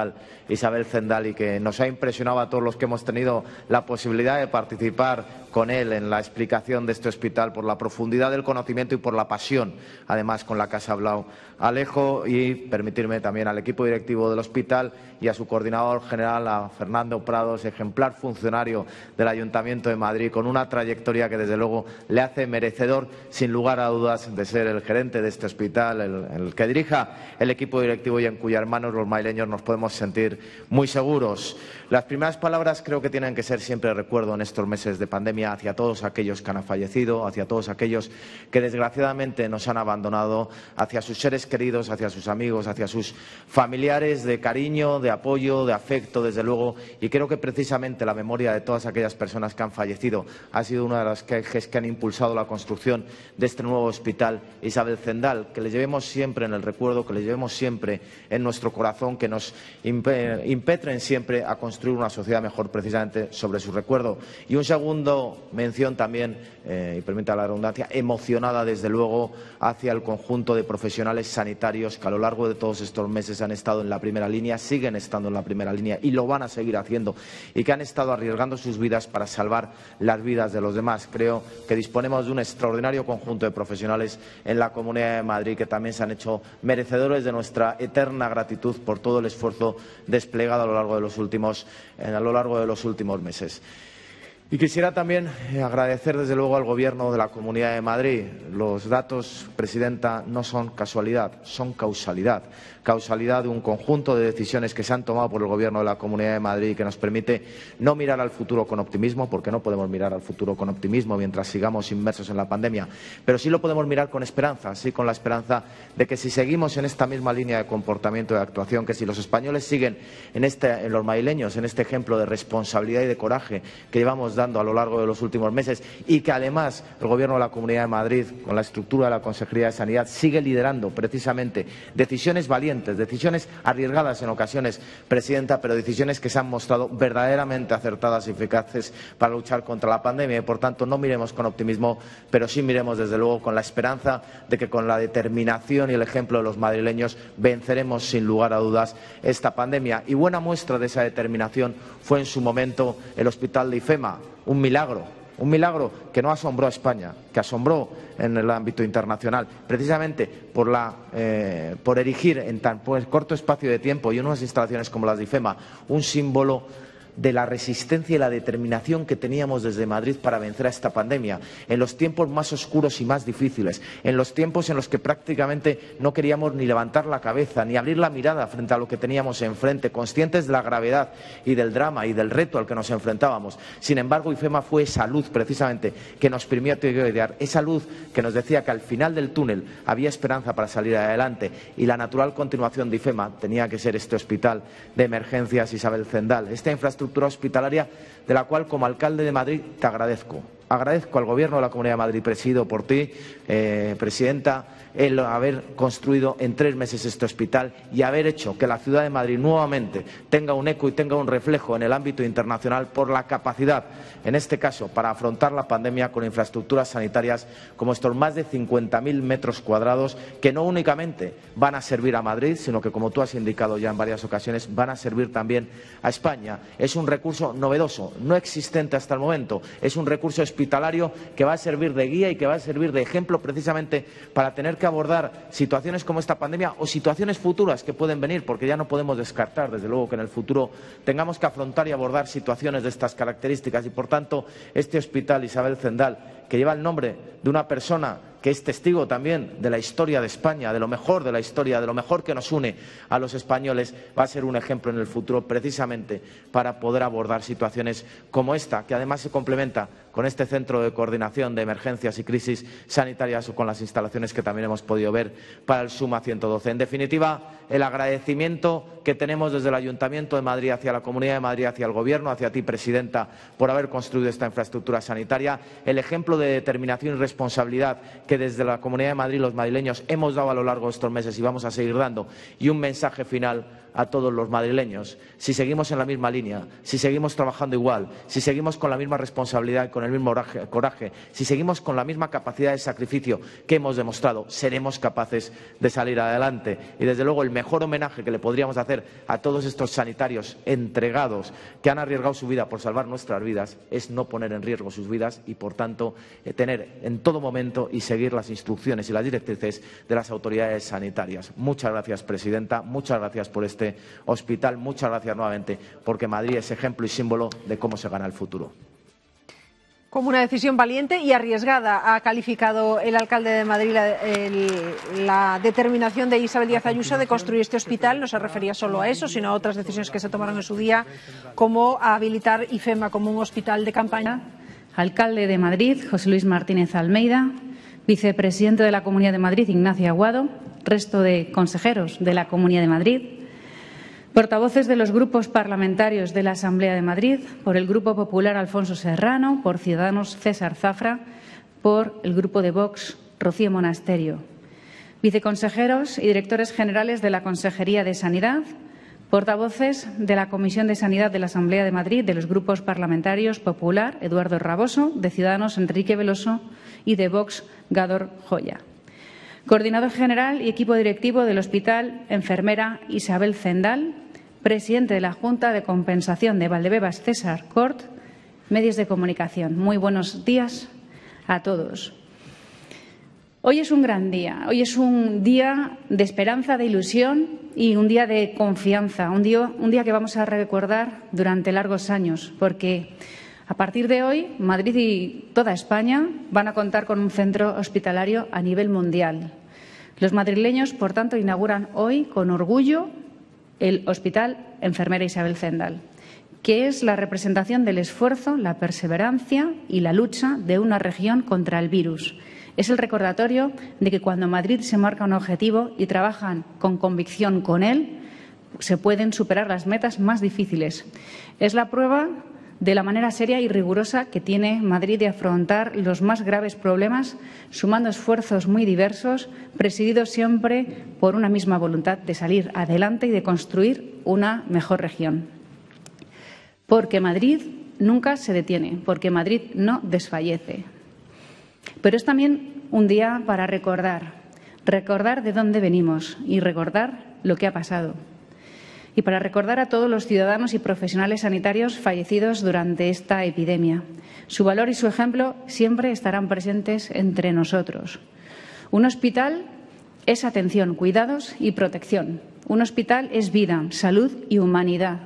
Speaker 10: Isabel Zendal, y que nos ha impresionado a todos los que hemos tenido la posibilidad de participar con él en la explicación de este hospital, por la profundidad del conocimiento y por la pasión, además, con la que has hablado, Alejo. Y permitirme también al equipo directivo del hospital y a su coordinador general, a Fernando Prados, ejemplar funcionario del Ayuntamiento de Madrid, con una trayectoria que desde luego le hace merecedor, sin lugar a dudas, de ser el gerente de este hospital, el que dirija el equipo directivo, y en cuyas manos los madrileños nos podemos sentir muy seguros. Las primeras palabras creo que tienen que ser siempre recuerdo en estos meses de pandemia hacia todos aquellos que han fallecido, hacia todos aquellos que desgraciadamente nos han abandonado, hacia sus seres queridos, hacia sus amigos, hacia sus familiares, de cariño, de apoyo, de afecto, desde luego. Y creo que precisamente la memoria de todas aquellas personas que han fallecido ha sido una de las ejes que han impulsado la construcción de este nuevo hospital Isabel Isabel Zendal, que le llevemos siempre en el recuerdo, que le llevemos siempre en nuestro corazón, que nos impetren siempre a construir una sociedad mejor precisamente sobre su recuerdo. Y un segundo mención también, y permita la redundancia, emocionada desde luego hacia el conjunto de profesionales sanitarios que a lo largo de todos estos meses han estado en la primera línea, siguen estando en la primera línea y lo van a seguir haciendo, y que han estado arriesgando sus vidas para salvar las vidas de los demás. Creo que disponemos de un extraordinario conjunto de profesionales en la Comunidad de Madrid que también se han hecho merecedores de nuestra eterna gratitud por todo el esfuerzo desplegado a lo largo de los últimos meses. Y quisiera también agradecer desde luego al Gobierno de la Comunidad de Madrid. Los datos, Presidenta, no son casualidad, son causalidad. Causalidad de un conjunto de decisiones que se han tomado por el Gobierno de la Comunidad de Madrid, que nos permite no mirar al futuro con optimismo, porque no podemos mirar al futuro con optimismo mientras sigamos inmersos en la pandemia, pero sí lo podemos mirar con esperanza, sí, con la esperanza de que si seguimos en esta misma línea de comportamiento y de actuación, que si los españoles siguen en los madrileños, en este ejemplo de responsabilidad y de coraje que llevamos dando a lo largo de los últimos meses, y que además el Gobierno de la Comunidad de Madrid, con la estructura de la Consejería de Sanidad, sigue liderando precisamente decisiones valientes, decisiones arriesgadas en ocasiones, Presidenta, pero decisiones que se han mostrado verdaderamente acertadas y eficaces para luchar contra la pandemia. Y, por tanto, no miremos con optimismo, pero sí miremos, desde luego, con la esperanza de que con la determinación y el ejemplo de los madrileños venceremos, sin lugar a dudas, esta pandemia. Y buena muestra de esa determinación fue en su momento el Hospital de IFEMA, un milagro que no asombró a España, que asombró en el ámbito internacional, precisamente por erigir en tan corto espacio de tiempo y en unas instalaciones como las de IFEMA un símbolo de la resistencia y la determinación que teníamos desde Madrid para vencer a esta pandemia, en los tiempos más oscuros y más difíciles, en los tiempos en los que prácticamente no queríamos ni levantar la cabeza, ni abrir la mirada frente a lo que teníamos enfrente, conscientes de la gravedad y del drama y del reto al que nos enfrentábamos. Sin embargo, IFEMA fue esa luz precisamente que nos permitió idear, esa luz que nos decía que al final del túnel había esperanza para salir adelante, y la natural continuación de IFEMA tenía que ser este hospital de emergencias Isabel Zendal, esta infraestructura hospitalaria de la cual, como alcalde de Madrid, te agradezco. Agradezco al Gobierno de la Comunidad de Madrid, presidido por ti, Presidenta, el haber construido en 3 meses este hospital y haber hecho que la ciudad de Madrid nuevamente tenga un eco y tenga un reflejo en el ámbito internacional por la capacidad, en este caso, para afrontar la pandemia con infraestructuras sanitarias como estos más de 50.000 metros cuadrados, que no únicamente van a servir a Madrid, sino que, como tú has indicado ya en varias ocasiones, van a servir también a España. Es un recurso novedoso, no existente hasta el momento. Es un recurso hospitalario que va a servir de guía y que va a servir de ejemplo precisamente para tener que abordar situaciones como esta pandemia o situaciones futuras que pueden venir, porque ya no podemos descartar, desde luego, que en el futuro tengamos que afrontar y abordar situaciones de estas características. Y, por tanto, este hospital Isabel Zendal, que lleva el nombre de una persona que es testigo también de la historia de España, de lo mejor de la historia, de lo mejor que nos une a los españoles, va a ser un ejemplo en el futuro precisamente para poder abordar situaciones como esta, que además se complementa con este centro de coordinación de emergencias y crisis sanitarias o con las instalaciones que también hemos podido ver para el Suma 112. En definitiva, el agradecimiento que tenemos desde el Ayuntamiento de Madrid hacia la Comunidad de Madrid, hacia el Gobierno, hacia ti, Presidenta, por haber construido esta infraestructura sanitaria, el ejemplo de determinación y responsabilidad que desde la Comunidad de Madrid los madrileños hemos dado a lo largo de estos meses y vamos a seguir dando, y un mensaje final a todos los madrileños. Si seguimos en la misma línea, si seguimos trabajando igual, si seguimos con la misma responsabilidad y con el mismo coraje, si seguimos con la misma capacidad de sacrificio que hemos demostrado, seremos capaces de salir adelante. Y, desde luego, el mejor homenaje que le podríamos hacer a todos estos sanitarios entregados que han arriesgado su vida por salvar nuestras vidas es no poner en riesgo sus vidas y, por tanto, tener en todo momento y seguir las instrucciones y las directrices de las autoridades sanitarias. Muchas gracias, Presidenta. Muchas gracias por este hospital. Muchas gracias nuevamente, porque Madrid es ejemplo y símbolo de cómo se gana el futuro.
Speaker 2: Como una decisión valiente y arriesgada ha calificado el alcalde de Madrid la determinación de Isabel Díaz Ayuso de construir este hospital. No se refería solo a eso, sino a otras decisiones que se tomaron en su día, como a habilitar IFEMA como un hospital de campaña.
Speaker 11: Alcalde de Madrid, José Luis Martínez Almeida, vicepresidente de la Comunidad de Madrid, Ignacio Aguado, resto de consejeros de la Comunidad de Madrid, portavoces de los grupos parlamentarios de la Asamblea de Madrid, por el Grupo Popular Alfonso Serrano, por Ciudadanos César Zafra, por el Grupo de Vox Rocío Monasterio, viceconsejeros y directores generales de la Consejería de Sanidad, portavoces de la Comisión de Sanidad de la Asamblea de Madrid, de los grupos parlamentarios Popular, Eduardo Raboso, de Ciudadanos, Enrique Veloso, y de Vox, Gador Joya. Coordinador general y equipo directivo del Hospital, enfermera Isabel Zendal, presidente de la Junta de Compensación de Valdebebas, César Cort, medios de comunicación. Muy buenos días a todos. Hoy es un gran día, hoy es un día de esperanza, de ilusión y un día de confianza, un día que vamos a recordar durante largos años, porque a partir de hoy Madrid y toda España van a contar con un centro hospitalario a nivel mundial. Los madrileños, por tanto, inauguran hoy con orgullo el Hospital Enfermera Isabel Zendal, que es la representación del esfuerzo, la perseverancia y la lucha de una región contra el virus. Es el recordatorio de que cuando Madrid se marca un objetivo y trabajan con convicción con él, se pueden superar las metas más difíciles. Es la prueba de la manera seria y rigurosa que tiene Madrid de afrontar los más graves problemas, sumando esfuerzos muy diversos, presididos siempre por una misma voluntad de salir adelante y de construir una mejor región. Porque Madrid nunca se detiene, porque Madrid no desfallece. Pero es también un día para recordar de dónde venimos y recordar lo que ha pasado. Y para recordar a todos los ciudadanos y profesionales sanitarios fallecidos durante esta epidemia. Su valor y su ejemplo siempre estarán presentes entre nosotros. Un hospital es atención, cuidados y protección. Un hospital es vida, salud y humanidad.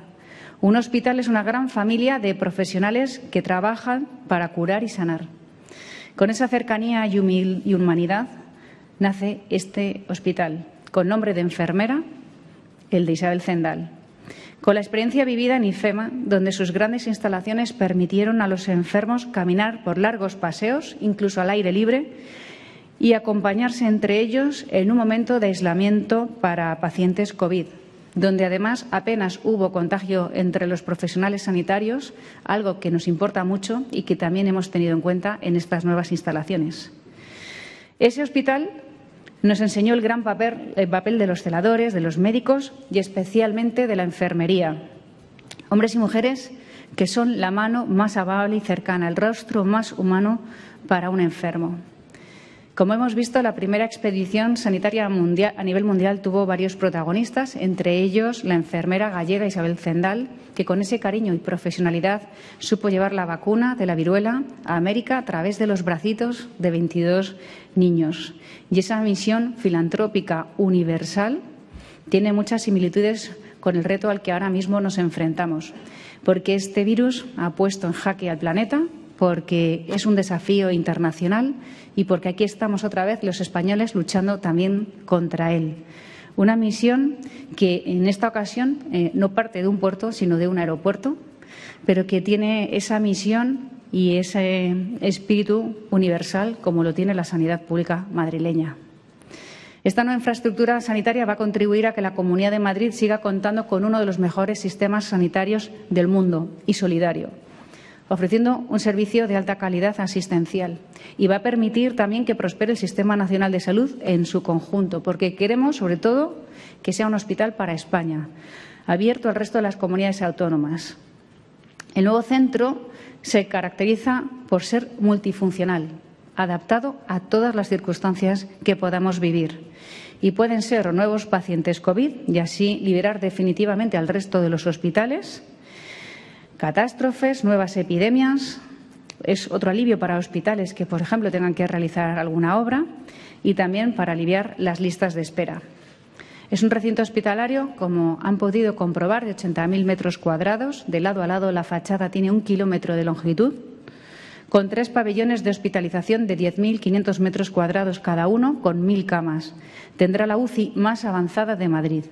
Speaker 11: Un hospital es una gran familia de profesionales que trabajan para curar y sanar. Con esa cercanía y humanidad nace este hospital, con nombre de enfermera, el de Isabel Zendal. Con la experiencia vivida en IFEMA, donde sus grandes instalaciones permitieron a los enfermos caminar por largos paseos, incluso al aire libre, y acompañarse entre ellos en un momento de aislamiento para pacientes COVID, donde además apenas hubo contagio entre los profesionales sanitarios, algo que nos importa mucho y que también hemos tenido en cuenta en estas nuevas instalaciones. Ese hospital nos enseñó el gran papel de los celadores, de los médicos y especialmente de la enfermería. Hombres y mujeres que son la mano más amable y cercana, el rostro más humano para un enfermo. Como hemos visto, la primera expedición sanitaria mundial, a nivel mundial tuvo varios protagonistas, entre ellos la enfermera gallega Isabel Zendal, que con ese cariño y profesionalidad supo llevar la vacuna de la viruela a América a través de los bracitos de 22 niños. Y esa misión filantrópica universal tiene muchas similitudes con el reto al que ahora mismo nos enfrentamos, porque este virus ha puesto en jaque al planeta, porque es un desafío internacional y porque aquí estamos otra vez los españoles luchando también contra él. Una misión que en esta ocasión no parte de un puerto, sino de un aeropuerto, pero que tiene esa misión y ese espíritu universal como lo tiene la sanidad pública madrileña. Esta nueva infraestructura sanitaria va a contribuir a que la Comunidad de Madrid siga contando con uno de los mejores sistemas sanitarios del mundo y solidario, ofreciendo un servicio de alta calidad asistencial, y va a permitir también que prospere el Sistema Nacional de Salud en su conjunto, porque queremos, sobre todo, que sea un hospital para España, abierto al resto de las comunidades autónomas. El nuevo centro se caracteriza por ser multifuncional, adaptado a todas las circunstancias que podamos vivir. Y pueden ser nuevos pacientes COVID y así liberar definitivamente al resto de los hospitales, catástrofes, nuevas epidemias. Es otro alivio para hospitales que, por ejemplo, tengan que realizar alguna obra y también para aliviar las listas de espera. Es un recinto hospitalario, como han podido comprobar, de 80.000 metros cuadrados. De lado a lado la fachada tiene 1 kilómetro de longitud, con 3 pabellones de hospitalización de 10.500 metros cuadrados cada uno, con 1.000 camas. Tendrá la UCI más avanzada de Madrid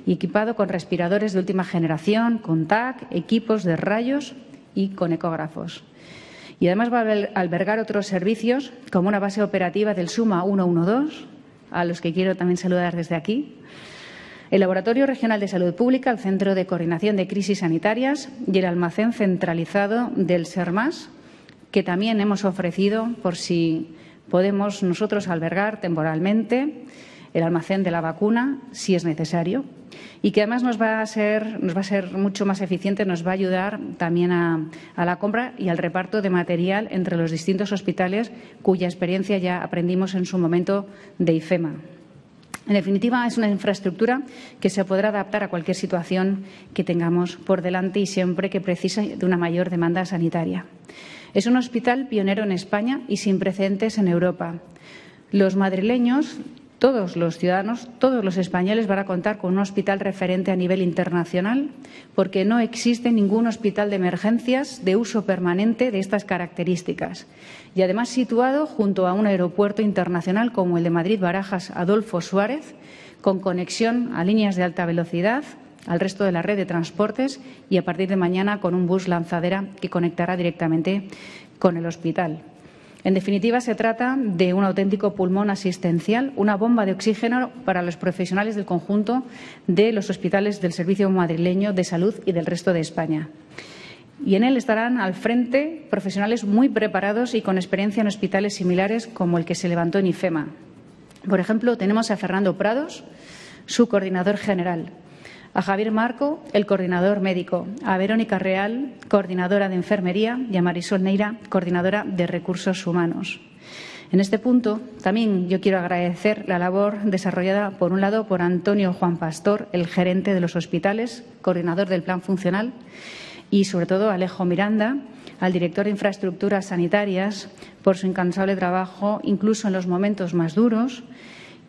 Speaker 11: y equipado con respiradores de última generación, con TAC, equipos de rayos y con ecógrafos. Y además va a albergar otros servicios, como una base operativa del SUMA 112, a los que quiero también saludar desde aquí, el Laboratorio Regional de Salud Pública, el Centro de Coordinación de Crisis Sanitarias y el almacén centralizado del SERMAS, que también hemos ofrecido por si podemos nosotros albergar temporalmente el almacén de la vacuna si es necesario y que además nos va a ser mucho más eficiente, nos va a ayudar también a la compra y al reparto de material entre los distintos hospitales cuya experiencia ya aprendimos en su momento de IFEMA. En definitiva, es una infraestructura que se podrá adaptar a cualquier situación que tengamos por delante y siempre que precise de una mayor demanda sanitaria. Es un hospital pionero en España y sin precedentes en Europa. Los madrileños, todos los ciudadanos, todos los españoles van a contar con un hospital referente a nivel internacional porque no existe ningún hospital de emergencias de uso permanente de estas características y además situado junto a un aeropuerto internacional como el de Madrid-Barajas Adolfo Suárez, con conexión a líneas de alta velocidad al resto de la red de transportes y a partir de mañana con un bus lanzadera que conectará directamente con el hospital. En definitiva, se trata de un auténtico pulmón asistencial, una bomba de oxígeno para los profesionales del conjunto de los hospitales del Servicio Madrileño de Salud y del resto de España. Y en él estarán al frente profesionales muy preparados y con experiencia en hospitales similares como el que se levantó en IFEMA. Por ejemplo, tenemos a Fernando Prados, su coordinador general, a Javier Marco, el coordinador médico, a Verónica Real, coordinadora de enfermería, y a Marisol Neira, coordinadora de recursos humanos. En este punto, también yo quiero agradecer la labor desarrollada, por un lado, por Antonio Juan Pastor, el gerente de los hospitales, coordinador del plan funcional, y, sobre todo, a Alejo Miranda, al director de infraestructuras sanitarias, por su incansable trabajo, incluso en los momentos más duros,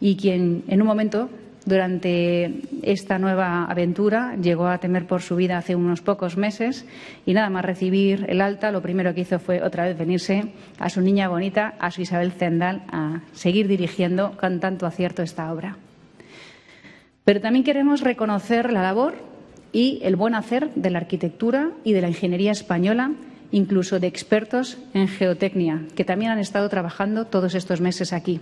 Speaker 11: y quien, en un momento, durante esta nueva aventura, llegó a temer por su vida hace unos pocos meses y nada más recibir el alta, lo primero que hizo fue otra vez venirse a su niña bonita, a su Isabel Zendal, a seguir dirigiendo con tanto acierto esta obra. Pero también queremos reconocer la labor y el buen hacer de la arquitectura y de la ingeniería española, incluso de expertos en geotecnia, que también han estado trabajando todos estos meses aquí.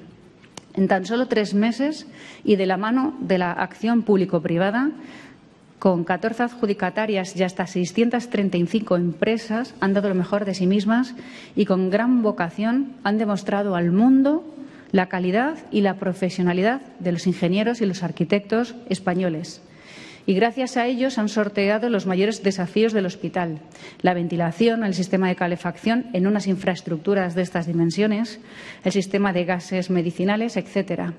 Speaker 11: En tan solo 3 meses y de la mano de la acción público-privada, con 14 adjudicatarias y hasta 635 empresas, han dado lo mejor de sí mismas y con gran vocación han demostrado al mundo la calidad y la profesionalidad de los ingenieros y los arquitectos españoles. Y gracias a ellos han sorteado los mayores desafíos del hospital: la ventilación, el sistema de calefacción en unas infraestructuras de estas dimensiones, el sistema de gases medicinales, etcétera.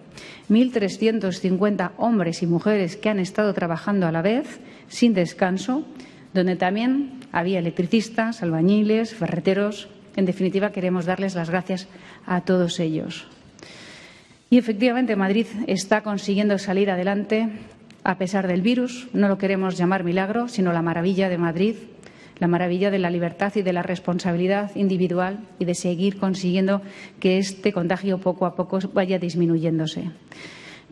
Speaker 11: 1.350 hombres y mujeres que han estado trabajando a la vez, sin descanso, donde también había electricistas, albañiles, ferreteros. En definitiva, queremos darles las gracias a todos ellos. Y efectivamente, Madrid está consiguiendo salir adelante a pesar del virus. No lo queremos llamar milagro, sino la maravilla de Madrid, la maravilla de la libertad y de la responsabilidad individual y de seguir consiguiendo que este contagio poco a poco vaya disminuyéndose.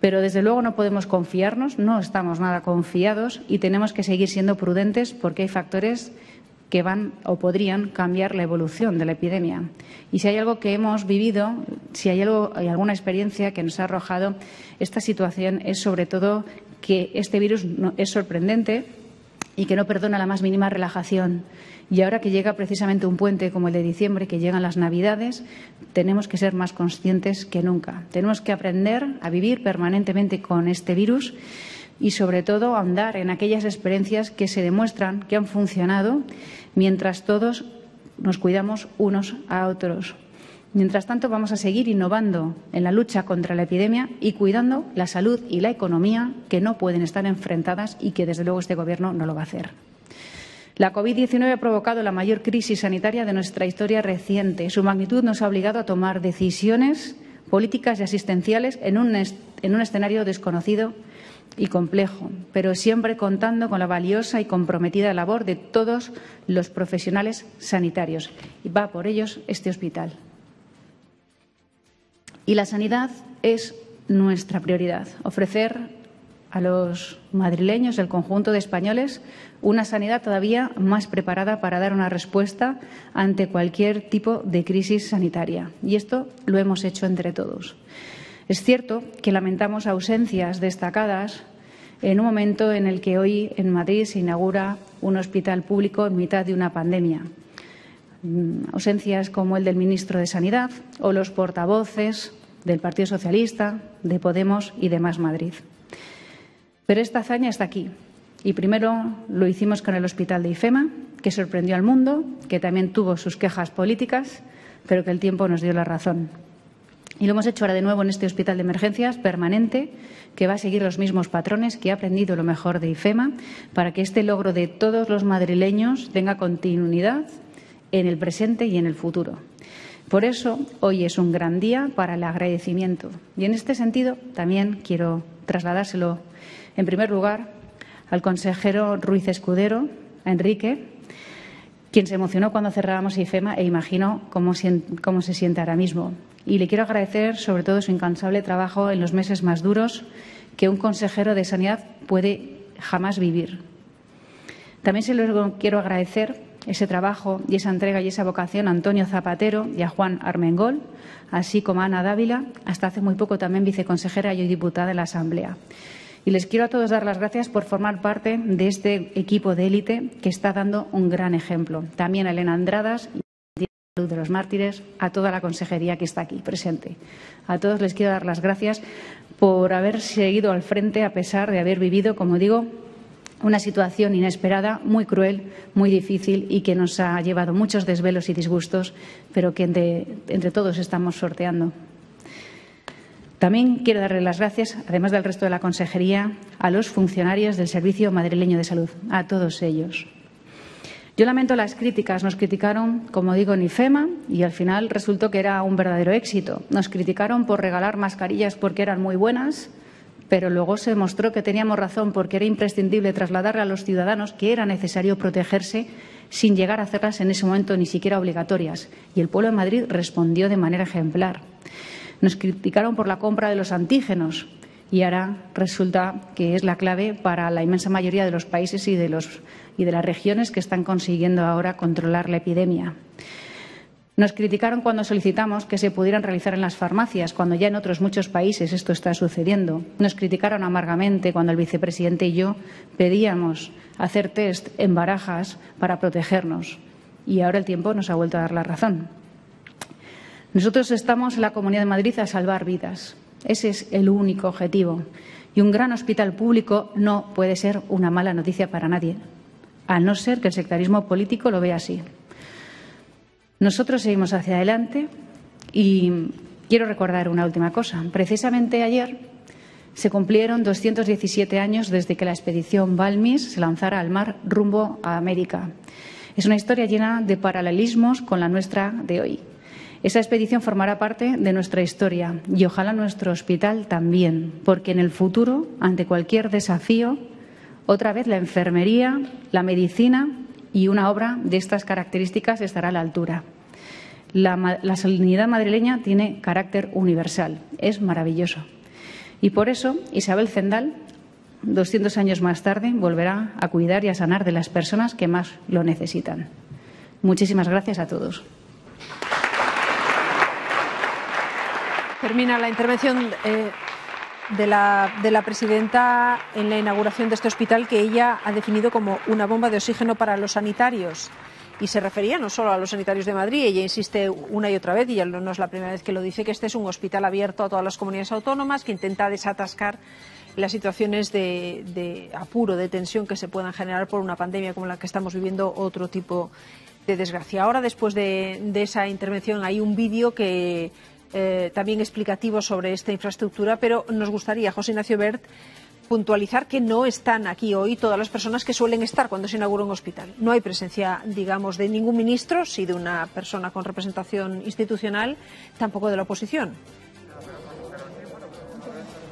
Speaker 11: Pero, desde luego, no podemos confiarnos, no estamos nada confiados y tenemos que seguir siendo prudentes porque hay factores que van o podrían cambiar la evolución de la epidemia. Y si hay algo que hemos vivido, si hay alguna experiencia que nos ha arrojado esta situación, es sobre todo que este virus es sorprendente y que no perdona la más mínima relajación. Y ahora que llega precisamente un puente como el de diciembre, que llegan las Navidades, tenemos que ser más conscientes que nunca. Tenemos que aprender a vivir permanentemente con este virus y, sobre todo, ahondar en aquellas experiencias que se demuestran que han funcionado mientras todos nos cuidamos unos a otros. Mientras tanto, vamos a seguir innovando en la lucha contra la epidemia y cuidando la salud y la economía, que no pueden estar enfrentadas y que, desde luego, este Gobierno no lo va a hacer. La COVID-19 ha provocado la mayor crisis sanitaria de nuestra historia reciente. Su magnitud nos ha obligado a tomar decisiones políticas y asistenciales en un escenario desconocido y complejo, pero siempre contando con la valiosa y comprometida labor de todos los profesionales sanitarios. Y va por ellos este hospital. Y la sanidad es nuestra prioridad. Ofrecer a los madrileños, el conjunto de españoles, una sanidad todavía más preparada para dar una respuesta ante cualquier tipo de crisis sanitaria. Y esto lo hemos hecho entre todos. Es cierto que lamentamos ausencias destacadas en un momento en el que hoy en Madrid se inaugura un hospital público en mitad de una pandemia. Ausencias como el del ministro de Sanidad o los portavoces del Partido Socialista, de Podemos y de Más Madrid. Pero esta hazaña está aquí. Y primero lo hicimos con el Hospital de IFEMA, que sorprendió al mundo, que también tuvo sus quejas políticas, pero que el tiempo nos dio la razón. Y lo hemos hecho ahora de nuevo en este hospital de emergencias permanente, que va a seguir los mismos patrones, que ha aprendido lo mejor de IFEMA, para que este logro de todos los madrileños tenga continuidad en el presente y en el futuro. Por eso, hoy es un gran día para el agradecimiento. Y en este sentido, también quiero trasladárselo, en primer lugar, al consejero Ruiz Escudero, a Enrique, quien se emocionó cuando cerrábamos IFEMA e imagino cómo se siente ahora mismo. Y le quiero agradecer sobre todo su incansable trabajo en los meses más duros que un consejero de Sanidad puede jamás vivir. También se lo quiero agradecer ese trabajo y esa entrega y esa vocación a Antonio Zapatero y a Juan Armengol, así como a Ana Dávila, hasta hace muy poco también viceconsejera y hoy diputada de la Asamblea. Y les quiero a todos dar las gracias por formar parte de este equipo de élite que está dando un gran ejemplo. También a Elena Andradas, Salud de los Mártires, a toda la consejería que está aquí presente. A todos les quiero dar las gracias por haber seguido al frente a pesar de haber vivido, como digo, una situación inesperada, muy cruel, muy difícil y que nos ha llevado muchos desvelos y disgustos, pero que entre todos estamos sorteando. También quiero darle las gracias, además del resto de la consejería, a los funcionarios del Servicio Madrileño de Salud, a todos ellos. Yo lamento las críticas. Nos criticaron, como digo, en IFEMA y al final resultó que era un verdadero éxito. Nos criticaron por regalar mascarillas porque eran muy buenas, pero luego se demostró que teníamos razón porque era imprescindible trasladarle a los ciudadanos que era necesario protegerse sin llegar a hacerlas en ese momento ni siquiera obligatorias. Y el pueblo de Madrid respondió de manera ejemplar. Nos criticaron por la compra de los antígenos y ahora resulta que es la clave para la inmensa mayoría de los países y de las regiones que están consiguiendo ahora controlar la epidemia. Nos criticaron cuando solicitamos que se pudieran realizar en las farmacias, cuando ya en otros muchos países esto está sucediendo. Nos criticaron amargamente cuando el vicepresidente y yo pedíamos hacer test en Barajas para protegernos. Y ahora el tiempo nos ha vuelto a dar la razón. Nosotros estamos en la Comunidad de Madrid a salvar vidas. Ese es el único objetivo. Y un gran hospital público no puede ser una mala noticia para nadie, a no ser que el sectarismo político lo vea así. Nosotros seguimos hacia adelante y quiero recordar una última cosa. Precisamente ayer se cumplieron 217 años desde que la expedición Balmis se lanzara al mar rumbo a América. Es una historia llena de paralelismos con la nuestra de hoy. Esa expedición formará parte de nuestra historia y ojalá nuestro hospital también, porque en el futuro, ante cualquier desafío, otra vez la enfermería, la medicina y una obra de estas características estará a la altura. La sanidad madrileña tiene carácter universal, es maravilloso. Y por eso Isabel Zendal, 200 años más tarde, volverá a cuidar y a sanar de las personas que más lo necesitan. Muchísimas gracias a todos.
Speaker 2: Termina la intervención de la presidenta en la inauguración de este hospital que ella ha definido como una bomba de oxígeno para los sanitarios. Y se refería no solo a los sanitarios de Madrid, ella insiste una y otra vez, y ya no es la primera vez que lo dice, que este es un hospital abierto a todas las comunidades autónomas, que intenta desatascar las situaciones de apuro, de tensión que se puedan generar por una pandemia como la que estamos viviendo, otro tipo de desgracia. Ahora, después de esa intervención, hay un vídeo que también explicativo sobre esta infraestructura, pero nos gustaría, José Ignacio Wert, puntualizar que no están aquí hoy todas las personas que suelen estar cuando se inaugura un hospital. No hay presencia, digamos, de ningún ministro, sí de una persona con representación institucional, tampoco de la oposición.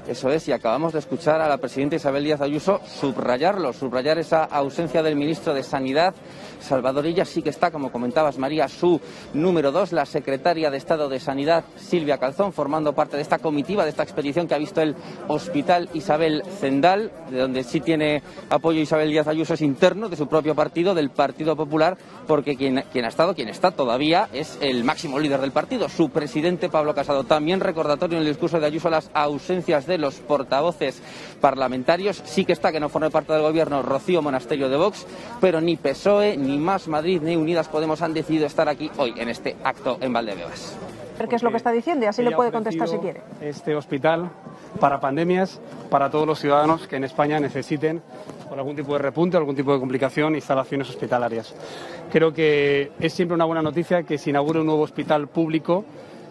Speaker 1: Eso es, y acabamos de escuchar a la presidenta Isabel Díaz Ayuso subrayar esa ausencia del ministro de Sanidad. Salvador Illa sí que está, como comentabas, María, su número 2, la secretaria de Estado de Sanidad, Silvia Calzón, formando parte de esta comitiva, de esta expedición que ha visto el Hospital Isabel Zendal, de donde sí tiene apoyo Isabel Díaz Ayuso, es interno de su propio partido, del Partido Popular, porque quien está todavía es el máximo líder del partido, su presidente Pablo Casado. También recordatorio en el discurso de Ayuso las ausencias de los portavoces parlamentarios. Sí que está, que no forma parte del gobierno, Rocío Monasterio de Vox, pero ni PSOE, ni Más Madrid, ni Unidas Podemos han decidido estar aquí hoy en este acto en Valdebebas.
Speaker 2: ¿Qué es lo que está diciendo? Y así le puede contestar si quiere.
Speaker 12: Este hospital para pandemias, para todos los ciudadanos que en España necesiten, por algún tipo de repunte, algún tipo de complicación, instalaciones hospitalarias. Creo que es siempre una buena noticia que se inaugure un nuevo hospital público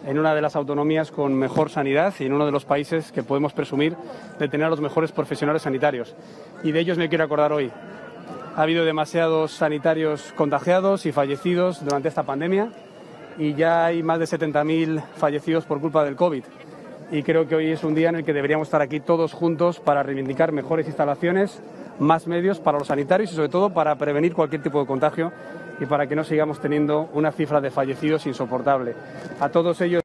Speaker 12: en una de las autonomías con mejor sanidad y en uno de los países que podemos presumir de tener a los mejores profesionales sanitarios. Y de ellos me quiero acordar hoy. Ha habido demasiados sanitarios contagiados y fallecidos durante esta pandemia y ya hay más de 70.000 fallecidos por culpa del COVID. Y creo que hoy es un día en el que deberíamos estar aquí todos juntos para reivindicar mejores instalaciones, más medios para los sanitarios y sobre todo para prevenir cualquier tipo de contagio y para que no sigamos teniendo una cifra de fallecidos insoportable. A todos ellos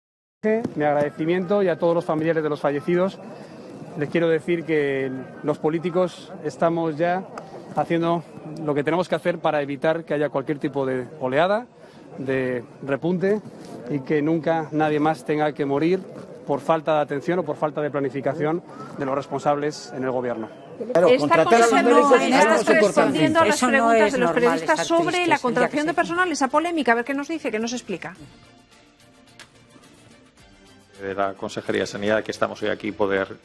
Speaker 12: mi agradecimiento y a todos los familiares de los fallecidos les quiero decir que los políticos estamos ya haciendo lo que tenemos que hacer para evitar que haya cualquier tipo de oleada, de repunte y que nunca nadie más tenga que morir por falta de atención o por falta de planificación de los responsables en el Gobierno.
Speaker 2: Está respondiendo a las preguntas de los periodistas sobre la contratación de personal, esa polémica. A ver qué nos dice, qué nos explica.
Speaker 13: De la Consejería de Sanidad, que estamos hoy aquí, poder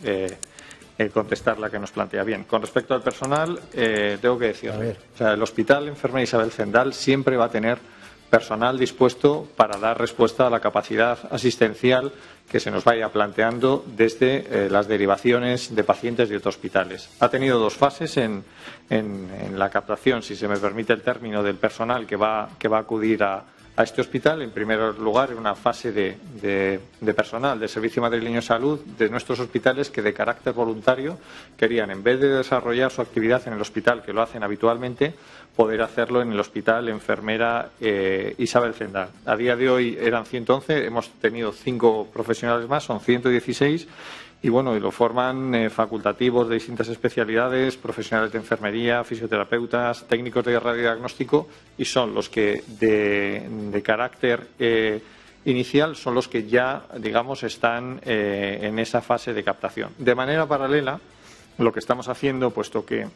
Speaker 13: contestar la que nos plantea. Bien, con respecto al personal, tengo que decir, o sea, el Hospital Enfermera Isabel Zendal siempre va a tener personal dispuesto para dar respuesta a la capacidad asistencial que se nos vaya planteando desde las derivaciones de pacientes de otros hospitales. Ha tenido dos fases en la captación, si se me permite el término, del personal que va a acudir a este hospital. En primer lugar, una fase de personal del Servicio Madrileño de Salud de nuestros hospitales que de carácter voluntario querían, en vez de desarrollar su actividad en el hospital, que lo hacen habitualmente, poder hacerlo en el Hospital Enfermera Isabel Zendal. A día de hoy eran 111, hemos tenido 5 profesionales más, son 116. Y bueno, y lo forman facultativos de distintas especialidades, profesionales de enfermería, fisioterapeutas, técnicos de radiodiagnóstico, y son los que de carácter inicial son los que ya, digamos, están en esa fase de captación. De manera paralela, lo que estamos haciendo, puesto que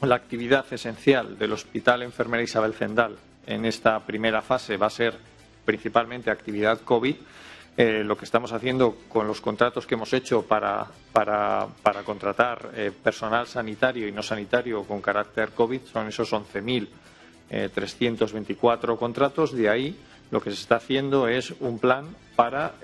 Speaker 13: la actividad esencial del Hospital Enfermera Isabel Zendal en esta primera fase va a ser principalmente actividad COVID, lo que estamos haciendo con los contratos que hemos hecho para contratar personal sanitario y no sanitario con carácter COVID son esos 11.324 contratos. De ahí lo que se está haciendo es un plan para,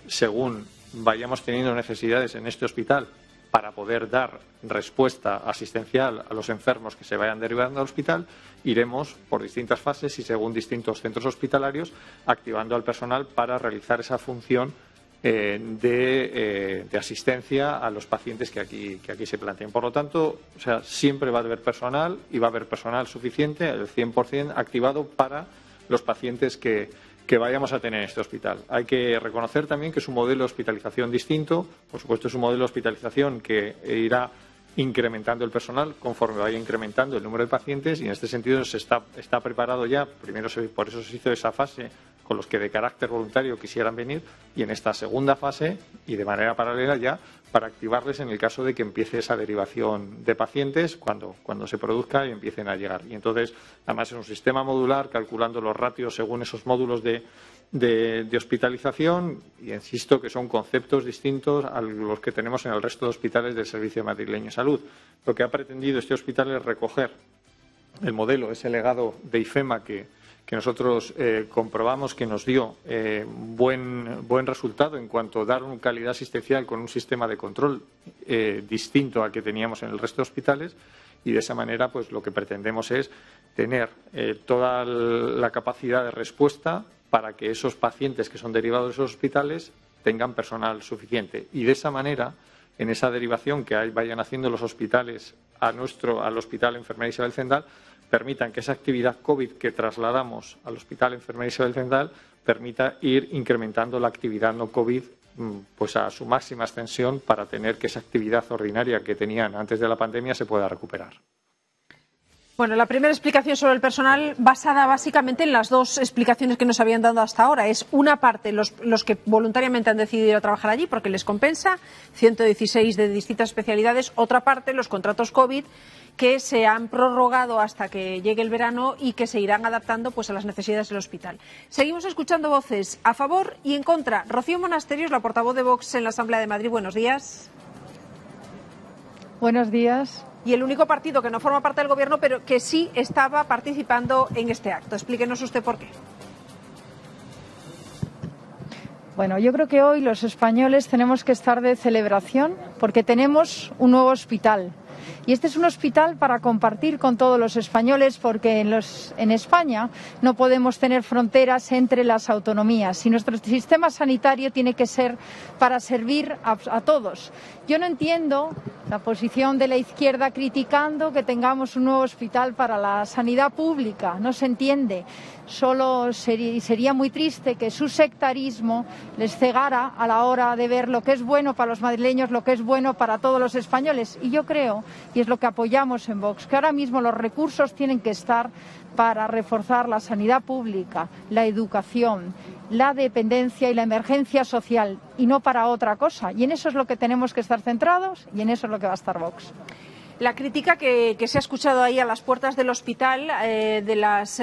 Speaker 13: según vayamos teniendo necesidades en este hospital, para poder dar respuesta asistencial a los enfermos que se vayan derivando al hospital, iremos por distintas fases y según distintos centros hospitalarios activando al personal para realizar esa función de asistencia a los pacientes que aquí se planteen. Por lo tanto, o sea, siempre va a haber personal y va a haber personal suficiente, el 100% activado para los pacientes que vayamos a tener en este hospital. Hay que reconocer también que es un modelo de hospitalización distinto. Por supuesto, es un modelo de hospitalización que irá incrementando el personal conforme vaya incrementando el número de pacientes, y en este sentido está preparado ya. Primero, por eso se hizo esa fase con los que de carácter voluntario quisieran venir, y en esta segunda fase y de manera paralela ya para activarles en el caso de que empiece esa derivación de pacientes cuando se produzca y empiecen a llegar. Y entonces, además, es un sistema modular calculando los ratios según esos módulos de hospitalización, y insisto que son conceptos distintos a los que tenemos en el resto de hospitales del Servicio Madrileño de Salud. Lo que ha pretendido este hospital es recoger el modelo, ese legado de IFEMA que nosotros comprobamos que nos dio buen resultado en cuanto a dar una calidad asistencial con un sistema de control distinto al que teníamos en el resto de hospitales, y de esa manera pues lo que pretendemos es tener toda la capacidad de respuesta para que esos pacientes que son derivados de esos hospitales tengan personal suficiente, y de esa manera, en esa derivación que vayan haciendo los hospitales al Hospital Enfermera Isabel Zendal, permitan que esa actividad COVID que trasladamos al Hospital Enfermera Isabel Zendal permita ir incrementando la actividad no COVID pues a su máxima extensión, para tener que esa actividad ordinaria que tenían antes de la pandemia se pueda recuperar.
Speaker 2: Bueno, la primera explicación sobre el personal, basada básicamente en las dos explicaciones que nos habían dado hasta ahora. Es una parte los que voluntariamente han decidido ir a trabajar allí porque les compensa, 116 de distintas especialidades. Otra parte, los contratos COVID, que se han prorrogado hasta que llegue el verano y que se irán adaptando pues a las necesidades del hospital. Seguimos escuchando voces a favor y en contra. Rocío Monasterios, la portavoz de Vox en la Asamblea de Madrid. Buenos días.
Speaker 14: Buenos días.
Speaker 2: Y el único partido que no forma parte del Gobierno, pero que sí estaba participando en este acto. Explíquenos usted por qué.
Speaker 14: Bueno, yo creo que hoy los españoles tenemos que estar de celebración porque tenemos un nuevo hospital. Y este es un hospital para compartir con todos los españoles porque en España no podemos tener fronteras entre las autonomías y nuestro sistema sanitario tiene que ser para servir a todos. Yo no entiendo la posición de la izquierda criticando que tengamos un nuevo hospital para la sanidad pública. No se entiende. Solo sería muy triste que su sectarismo les cegara a la hora de ver lo que es bueno para los madrileños, lo que es bueno para todos los españoles. Y yo creo, y es lo que apoyamos en Vox, que ahora mismo los recursos tienen que estar para reforzar la sanidad pública, la educación, la dependencia y la emergencia social, y no para otra cosa. Y en eso es lo que tenemos que estar centrados y en eso es lo que va a estar Vox.
Speaker 2: La crítica que se ha escuchado ahí a las puertas del hospital de las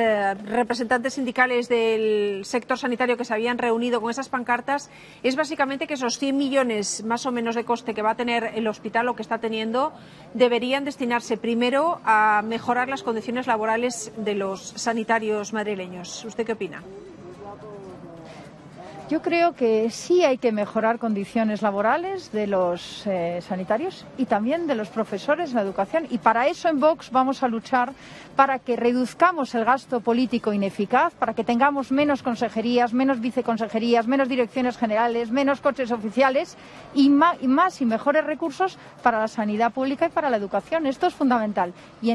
Speaker 2: representantes sindicales del sector sanitario que se habían reunido con esas pancartas es básicamente que esos 100 millones más o menos de coste que va a tener el hospital o que está teniendo deberían destinarse primero a mejorar las condiciones laborales de los sanitarios madrileños. ¿Usted qué opina?
Speaker 14: Yo creo que sí hay que mejorar condiciones laborales de los sanitarios y también de los profesores en la educación. Y para eso en Vox vamos a luchar para que reduzcamos el gasto político ineficaz, para que tengamos menos consejerías, menos viceconsejerías, menos direcciones generales, menos coches oficiales y más y mejores recursos para la sanidad pública y para la educación. Esto es fundamental. Y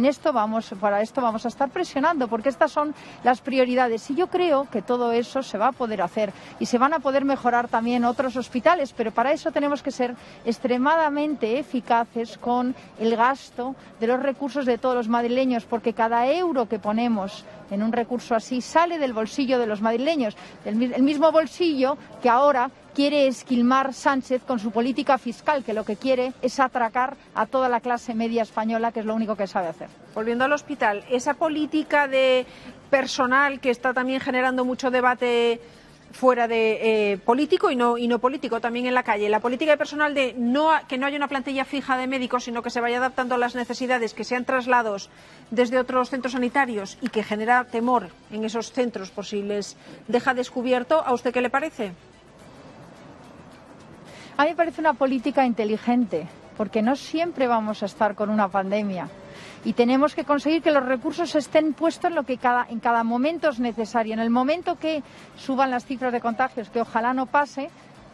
Speaker 14: para esto vamos a estar presionando, porque estas son las prioridades. Y yo creo que todo eso se va a poder hacer y se van a poder mejorar también otros hospitales, pero para eso tenemos que ser extremadamente eficaces con el gasto de los recursos de todos los madrileños, porque cada euro que ponemos en un recurso así sale del bolsillo de los madrileños, el mismo bolsillo que ahora quiere esquilmar Sánchez con su política fiscal, que lo que quiere es atracar a toda la clase media española, que es lo único que sabe hacer.
Speaker 2: Volviendo al hospital, esa política de personal que está también generando mucho debate fuera de político y no político, también en la calle. La política de personal de que no haya una plantilla fija de médicos, sino que se vaya adaptando a las necesidades, que sean traslados desde otros centros sanitarios y que genera temor en esos centros por si les deja descubierto. ¿A usted qué le parece?
Speaker 14: A mí me parece una política inteligente, porque no siempre vamos a estar con una pandemia. Y tenemos que conseguir que los recursos estén puestos en lo que en cada momento es necesario. En el momento que suban las cifras de contagios, que ojalá no pase,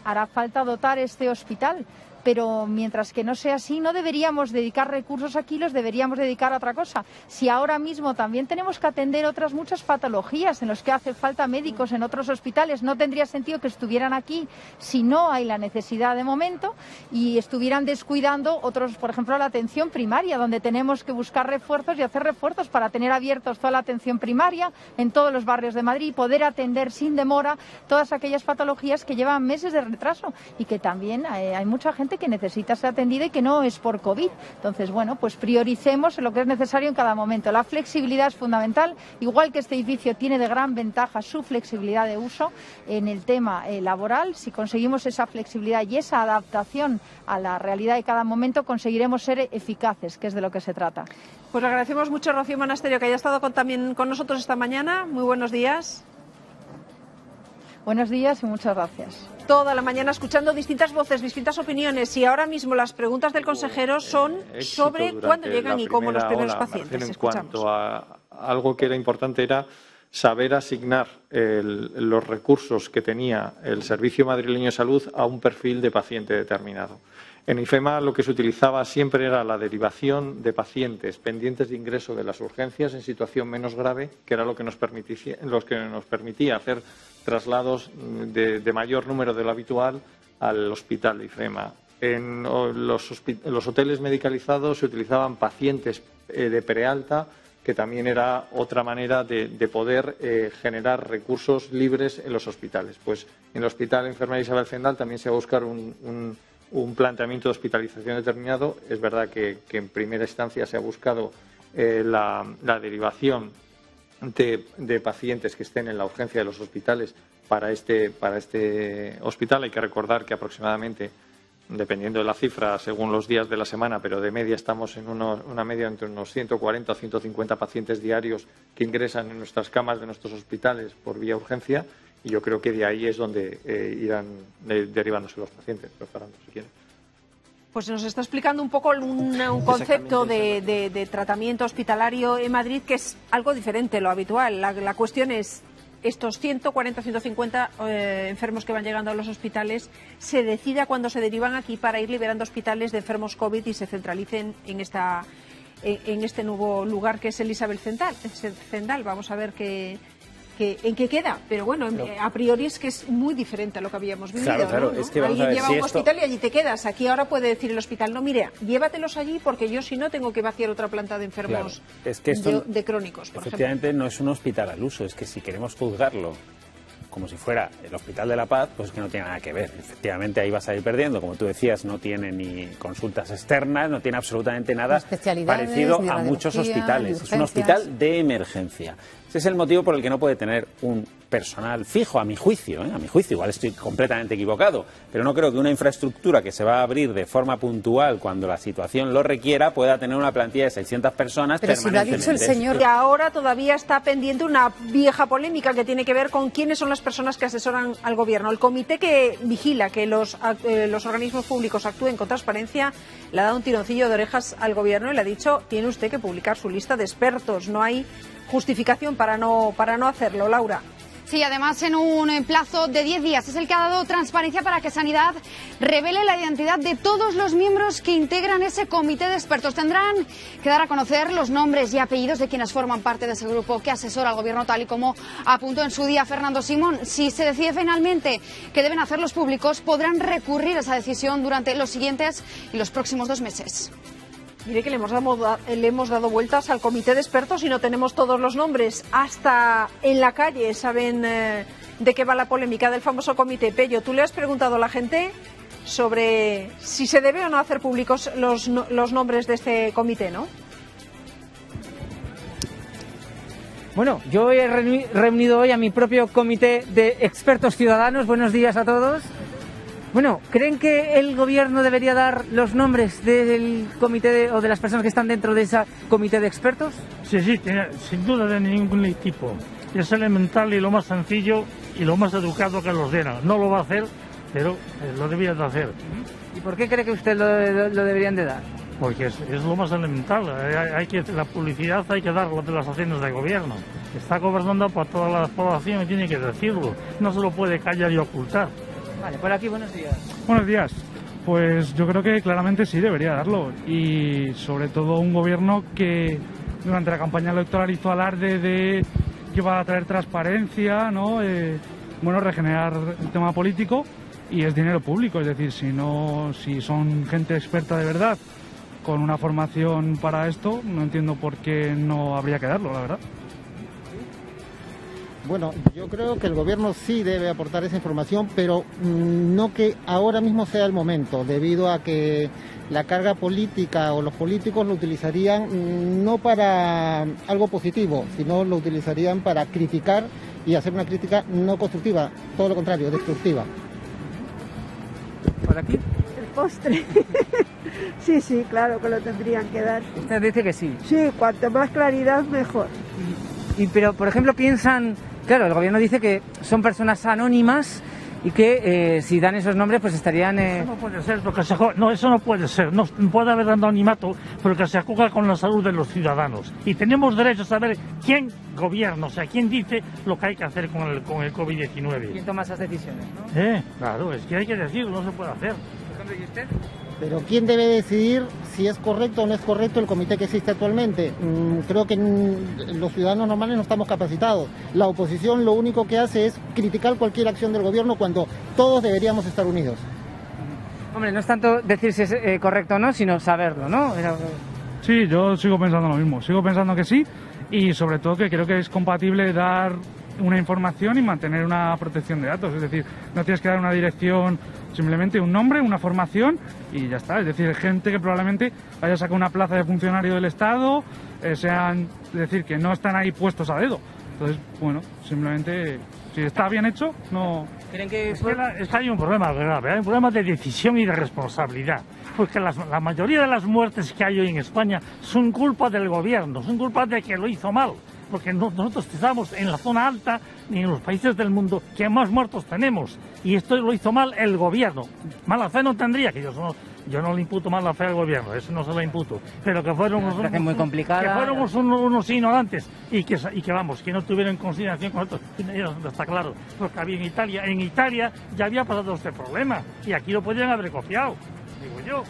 Speaker 14: hará falta dotar este hospital. Pero mientras que no sea así, no deberíamos dedicar recursos aquí, los deberíamos dedicar a otra cosa. Si ahora mismo también tenemos que atender otras muchas patologías en las que hace falta médicos en otros hospitales, no tendría sentido que estuvieran aquí si no hay la necesidad de momento y estuvieran descuidando otros, por ejemplo, la atención primaria, donde tenemos que buscar refuerzos y hacer refuerzos para tener abiertos toda la atención primaria en todos los barrios de Madrid y poder atender sin demora todas aquellas patologías que llevan meses de retraso y que también hay mucha gente que necesita ser atendida y que no es por COVID. Entonces, bueno, pues prioricemos lo que es necesario en cada momento. La flexibilidad es fundamental, igual que este edificio tiene de gran ventaja su flexibilidad de uso en el tema laboral. Si conseguimos esa flexibilidad y esa adaptación a la realidad de cada momento, conseguiremos ser eficaces, que es de lo que se trata.
Speaker 2: Pues le agradecemos mucho a Rocío Monasterio que haya estado también con nosotros esta mañana. Muy buenos días.
Speaker 14: Buenos días y muchas gracias.
Speaker 2: Toda la mañana escuchando distintas voces, distintas opiniones y ahora mismo las preguntas del consejero son sobre cuándo llegan y cómo los primeros pacientes.
Speaker 13: En cuanto a algo que era importante era saber asignar los recursos que tenía el Servicio Madrileño de Salud a un perfil de paciente determinado. En IFEMA lo que se utilizaba siempre era la derivación de pacientes pendientes de ingreso de las urgencias en situación menos grave, que era lo que nos permitía hacer traslados de mayor número de lo habitual al hospital de IFEMA. En los hoteles medicalizados se utilizaban pacientes de prealta que también era otra manera de poder generar recursos libres en los hospitales. Pues en el Hospital Enfermera Isabel Zendal también se va a buscar un planteamiento de hospitalización determinado. Es verdad que en primera instancia se ha buscado la derivación de pacientes que estén en la urgencia de los hospitales para este hospital. Hay que recordar que aproximadamente, dependiendo de la cifra, según los días de la semana, pero de media estamos en una media entre unos 140 o 150 pacientes diarios que ingresan en nuestras camas de nuestros hospitales por vía urgencia, y yo creo que de ahí es donde irán derivándose los pacientes. Pero Fernando, si quiere.
Speaker 2: Pues nos está explicando un poco un concepto de tratamiento hospitalario en Madrid que es algo diferente de lo habitual. La cuestión es, estos 140, 150 enfermos que van llegando a los hospitales, se decida cuándo se derivan aquí para ir liberando hospitales de enfermos COVID y se centralicen en este nuevo lugar que es el Isabel Zendal. Vamos a ver en qué queda, pero bueno, a priori es que es muy diferente a lo que habíamos vivido.
Speaker 4: Claro,
Speaker 2: ¿no?
Speaker 4: Es que vamos
Speaker 2: alguien
Speaker 4: a ver,
Speaker 2: lleva un hospital y allí te quedas. Aquí ahora puede decir el hospital, no, mire, llévatelos allí porque yo si no tengo que vaciar otra planta de enfermos
Speaker 4: es que esto,
Speaker 2: de crónicos, por
Speaker 4: efectivamente,
Speaker 2: ejemplo.
Speaker 4: no es un hospital al uso, es que si queremos juzgarlo como si fuera el Hospital de la Paz, pues es que no tiene nada que ver. Efectivamente, ahí vas a ir perdiendo. Como tú decías, no tiene ni consultas externas, no tiene absolutamente nada parecido a muchos hospitales. Es un hospital de emergencia. Ese es el motivo por el que no puede tener un personal fijo, a mi juicio. A mi juicio, igual estoy completamente equivocado, pero no creo que una infraestructura que se va a abrir de forma puntual cuando la situación lo requiera pueda tener una plantilla de 600 personas permanentemente.
Speaker 2: Pero si lo ha dicho el señor. Y ahora todavía está pendiente una vieja polémica que tiene que ver con quiénes son las personas que asesoran al gobierno. El comité que vigila que los organismos públicos actúen con transparencia le ha dado un tironcillo de orejas al gobierno y le ha dicho, tiene usted que publicar su lista de expertos. No hay justificación para no hacerlo, Laura.
Speaker 5: Sí, además en un plazo de 10 días es el que ha dado transparencia para que Sanidad revele la identidad de todos los miembros que integran ese comité de expertos. Tendrán que dar a conocer los nombres y apellidos de quienes forman parte de ese grupo que asesora al gobierno, tal y como apuntó en su día Fernando Simón. Si se decide finalmente que deben hacerlos públicos, podrán recurrir a esa decisión durante los siguientes y los próximos 2 meses.
Speaker 2: Mire que le hemos dado vueltas al comité de expertos y no tenemos todos los nombres. Hasta en la calle saben de qué va la polémica del famoso comité. Pello, tú le has preguntado a la gente sobre si se debe o no hacer públicos los nombres de este comité, ¿no?
Speaker 15: Bueno, yo he reunido hoy a mi propio comité de expertos ciudadanos. Buenos días a todos. Bueno, ¿creen que el gobierno debería dar los nombres del comité o de las personas que están dentro de ese comité de expertos?
Speaker 16: Sí, sin duda de ningún tipo. Es elemental y lo más sencillo y lo más educado que los den. No lo va a hacer, pero lo deberían de hacer.
Speaker 15: ¿Y por qué cree que usted lo deberían de dar?
Speaker 16: Porque es lo más elemental. La publicidad hay que darla de las acciones del gobierno. Está gobernando para toda la población y tiene que decirlo. No se lo puede callar y ocultar.
Speaker 15: Vale, por aquí, buenos días.
Speaker 17: Buenos días. Pues yo creo que claramente sí debería darlo. Y sobre todo un gobierno que durante la campaña electoral hizo alarde de que va a traer transparencia, ¿no? Regenerar el tema político, y es dinero público. Es decir, si son gente experta de verdad con una formación para esto, no entiendo por qué no habría que darlo, la verdad.
Speaker 18: Bueno, yo creo que el gobierno sí debe aportar esa información, pero no que ahora mismo sea el momento, debido a que la carga política o los políticos lo utilizarían no para algo positivo, sino lo utilizarían para criticar y hacer una crítica no constructiva, todo lo contrario, destructiva.
Speaker 15: ¿Por aquí?
Speaker 19: El postre. Sí, claro que lo tendrían que dar.
Speaker 15: Usted dice que sí.
Speaker 19: Sí, cuanto más claridad, mejor.
Speaker 15: Pero, por ejemplo, piensan... Claro, el gobierno dice que son personas anónimas y que si dan esos nombres pues estarían...
Speaker 16: Eso no puede ser, porque eso no puede ser. No puede haber anonimato porque se juega con la salud de los ciudadanos. Y tenemos derecho a saber quién gobierna, o sea, quién dice lo que hay que hacer con el COVID-19.
Speaker 15: ¿Quién toma esas decisiones, no?
Speaker 16: Claro, es que hay que decirlo, no se puede hacer.
Speaker 15: ¿Y usted?
Speaker 18: Pero ¿quién debe decidir si es correcto o no es correcto el comité que existe actualmente? Creo que los ciudadanos normales no estamos capacitados. La oposición lo único que hace es criticar cualquier acción del gobierno cuando todos deberíamos estar unidos.
Speaker 15: Hombre, no es tanto decir si es correcto o no, sino saberlo, ¿no?
Speaker 17: Sí, yo sigo pensando lo mismo. Sigo pensando que sí, y sobre todo que creo que es compatible dar una información y mantener una protección de datos. Es decir, no tienes que dar una dirección, simplemente un nombre, una formación y ya está. Es decir, gente que probablemente haya sacado una plaza de funcionario del Estado, es decir, que no están ahí puestos a dedo. Entonces, bueno, simplemente, si está bien hecho, no...
Speaker 16: ¿Creen que es que hay un problema grave, hay un problema de decisión y de responsabilidad? Porque la mayoría de las muertes que hay hoy en España son culpa del gobierno, son culpa de que lo hizo mal. Porque nosotros estamos en la zona alta y en los países del mundo que más muertos tenemos. Y esto lo hizo mal el gobierno. Mala fe no tendría, que yo no le imputo mala fe al gobierno, eso no se lo imputo. Pero que fueron unos ignorantes y que vamos, que no tuvieron consideración con esto. Está claro, porque había en Italia ya había pasado este problema y aquí lo podrían haber copiado, digo yo.